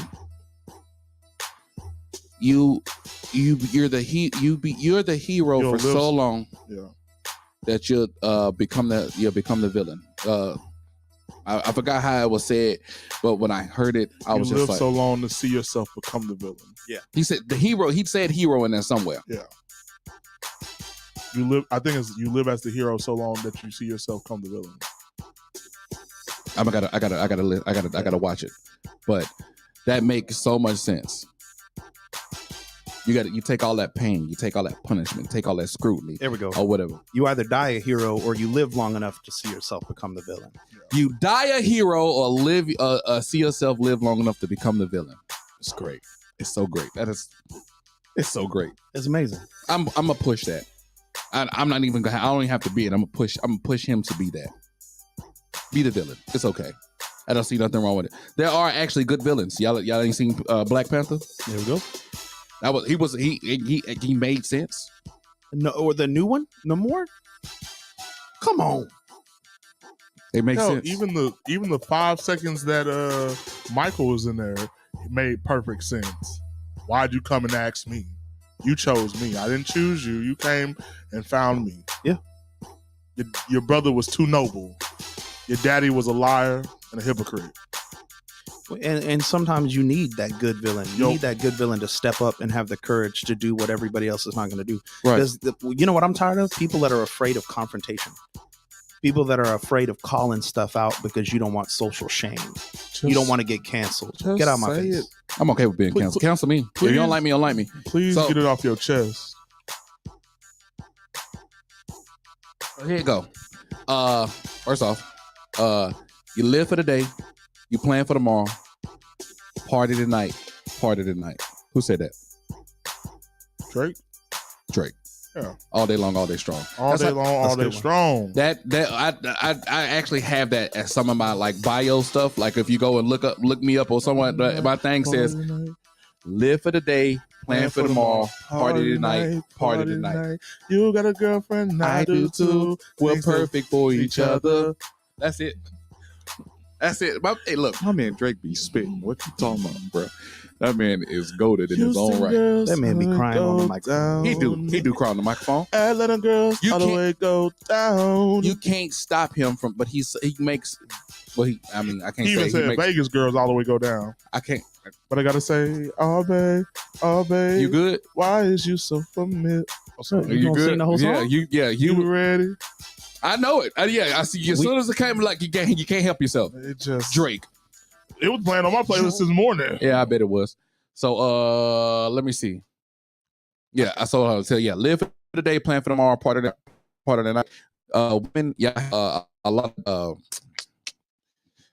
[SPEAKER 1] You're the hero for so long that you'll become the villain. I forgot how it was said, but when I heard it, I was just like,
[SPEAKER 2] so long to see yourself become the villain.
[SPEAKER 3] Yeah.
[SPEAKER 1] He said the hero. He said hero in there somewhere.
[SPEAKER 2] Yeah. You live. I think you live as the hero so long that you see yourself become the villain.
[SPEAKER 1] I gotta watch it, but that makes so much sense. You take all that pain, you take all that punishment, take all that scrutiny.
[SPEAKER 4] There we go.
[SPEAKER 1] Or whatever.
[SPEAKER 4] You either die a hero or you live long enough to see yourself become the villain.
[SPEAKER 1] You die a hero or see yourself live long enough to become the villain. It's great. It's so great. It's so great.
[SPEAKER 4] It's amazing.
[SPEAKER 1] I'm gonna push that. I'm not even gonna. I don't even have to be it. I'm gonna push him to be that. Be the villain. It's okay. I don't see nothing wrong with it. There are actually good villains. Y'all ain't seen Black Panther?
[SPEAKER 4] There we go.
[SPEAKER 1] He made sense.
[SPEAKER 4] No, or the new one? No more? Come on.
[SPEAKER 1] It makes sense.
[SPEAKER 2] Even the 5 seconds that Michael was in there, it made perfect sense. Why'd you come and ask me? You chose me. I didn't choose you. You came and found me.
[SPEAKER 4] Yeah.
[SPEAKER 2] Your brother was too noble. Your daddy was a liar and a hypocrite.
[SPEAKER 4] And sometimes you need that good villain. You need that good villain to step up and have the courage to do what everybody else is not going to do.
[SPEAKER 1] Right.
[SPEAKER 4] Because you know what I'm tired of? People that are afraid of confrontation. People that are afraid of calling stuff out because you don't want social shame. You don't want to get canceled. Get out of my face.
[SPEAKER 1] I'm okay with being canceled. Cancel me. If you don't like me, you don't like me.
[SPEAKER 2] Please get it off your chest.
[SPEAKER 1] Here you go. First off, you live for the day. You plan for tomorrow. Party tonight. Party tonight. Who said that?
[SPEAKER 2] Drake. Yeah.
[SPEAKER 1] All day long, all day strong.
[SPEAKER 2] All day strong.
[SPEAKER 1] That I actually have that as some of my like bio stuff. Like if you go and look me up or someone, my thing says, live for the day, plan for tomorrow, party tonight, party tonight.
[SPEAKER 2] You got a girlfriend, I do too.
[SPEAKER 1] We're perfect for each other. That's it. That's it. Hey, look, my man Drake be spitting. What you talking about, bro? That man is goated in his own right.
[SPEAKER 4] That man be crying on the microphone.
[SPEAKER 1] He do cry on the microphone.
[SPEAKER 2] Atlanta girls all the way go down.
[SPEAKER 1] You can't stop him from, but he makes. Well, I can't
[SPEAKER 2] he even said Vegas girls all the way go down.
[SPEAKER 1] I can't.
[SPEAKER 2] But I gotta say, oh babe,
[SPEAKER 1] you good?
[SPEAKER 2] Why is you so familiar?
[SPEAKER 1] Are you good?
[SPEAKER 4] Sing the whole song?
[SPEAKER 1] You
[SPEAKER 2] ready?
[SPEAKER 1] I know it. I see. As soon as it came, like you can't help yourself.
[SPEAKER 2] It just
[SPEAKER 1] Drake.
[SPEAKER 2] It was playing on my playlist this morning.
[SPEAKER 1] Yeah, I bet it was. So let me see. Yeah, I saw her tell live for the day, plan for tomorrow, part of the night. Women, a lot of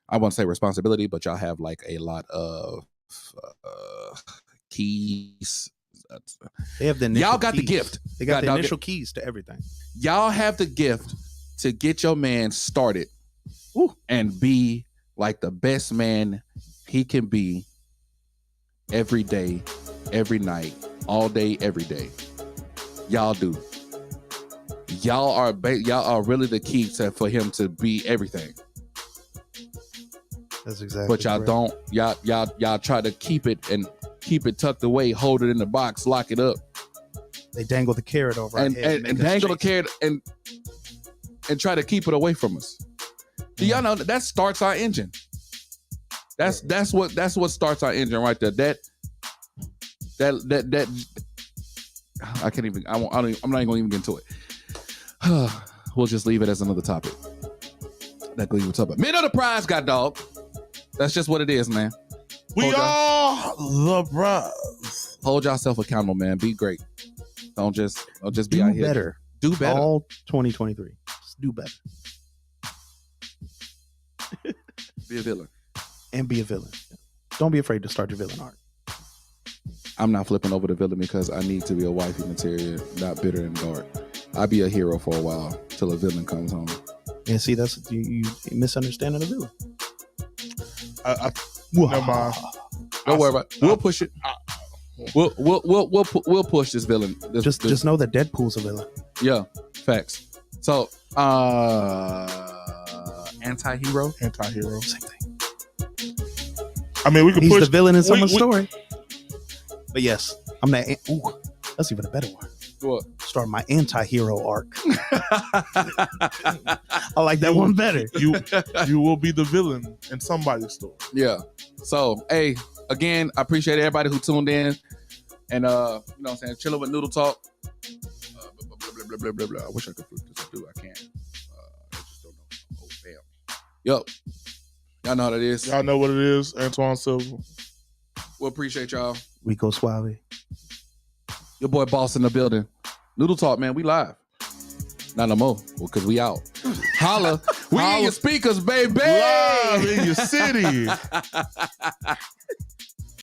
[SPEAKER 1] I won't say responsibility, but y'all have like a lot of keys.
[SPEAKER 4] They have the initial
[SPEAKER 1] y'all got
[SPEAKER 4] keys.
[SPEAKER 1] the gift.
[SPEAKER 4] They got the initial keys to everything.
[SPEAKER 1] Y'all have the gift to get your man started and be like the best man he can be every day, every night, all day, every day. Y'all do. Y'all are really the key for him to be everything.
[SPEAKER 4] That's exactly.
[SPEAKER 1] But y'all don't. Y'all try to keep it tucked away, hold it in the box, lock it up.
[SPEAKER 4] They dangle the carrot over our head
[SPEAKER 1] and dangle the carrot and try to keep it away from us. Do y'all know that starts our engine? That's what starts our engine right there. That I can't even. I'm not even going to get into it. We'll just leave it as another topic. Men of the prize, God dog. That's just what it is, man.
[SPEAKER 2] We
[SPEAKER 1] Hold
[SPEAKER 2] are the bros.
[SPEAKER 1] Hold yourself accountable, man. Be great. Don't just be
[SPEAKER 4] Do
[SPEAKER 1] out here.
[SPEAKER 4] better.
[SPEAKER 1] Do better.
[SPEAKER 4] All 2023. Just do better.
[SPEAKER 1] Be a villain.
[SPEAKER 4] And be a villain. Don't be afraid to start your villain arc.
[SPEAKER 1] I'm not flipping over the villain because I need to be a wifey material, not bitter and dark. I'll be a hero for a while till a villain comes home.
[SPEAKER 4] Yeah, see, that's you misunderstanding the villain.
[SPEAKER 2] Never mind.
[SPEAKER 1] Don't worry about it. We'll push it. We'll push this villain.
[SPEAKER 4] Just know that Deadpool's a villain.
[SPEAKER 1] Yeah, facts. So, anti-hero.
[SPEAKER 4] Same thing.
[SPEAKER 2] I mean, we could
[SPEAKER 4] He's
[SPEAKER 2] push
[SPEAKER 4] the villain in someone's
[SPEAKER 2] we-
[SPEAKER 4] story. But yes, I'm that. Ooh, that's even a better one.
[SPEAKER 1] What?
[SPEAKER 4] Start my anti-hero arc. I like that one better.
[SPEAKER 2] You will be the villain in somebody's story.
[SPEAKER 1] Yeah. So, hey, again, I appreciate everybody who tuned in, and you know what I'm saying, chilling with Noodle Talk. Blah, blah, blah, blah. I wish I could flip this. I do. I can't. I just don't know. Oh, damn. Yup. Y'all know how that is.
[SPEAKER 2] Y'all know what it is, Antoine Silva.
[SPEAKER 1] We appreciate y'all.
[SPEAKER 4] Rico Suave.
[SPEAKER 1] Your boy Boss in the building. Noodle Talk, man. We live. Not no more. Well, because we out. Holla. We in your speakers, baby.
[SPEAKER 2] Live in your city.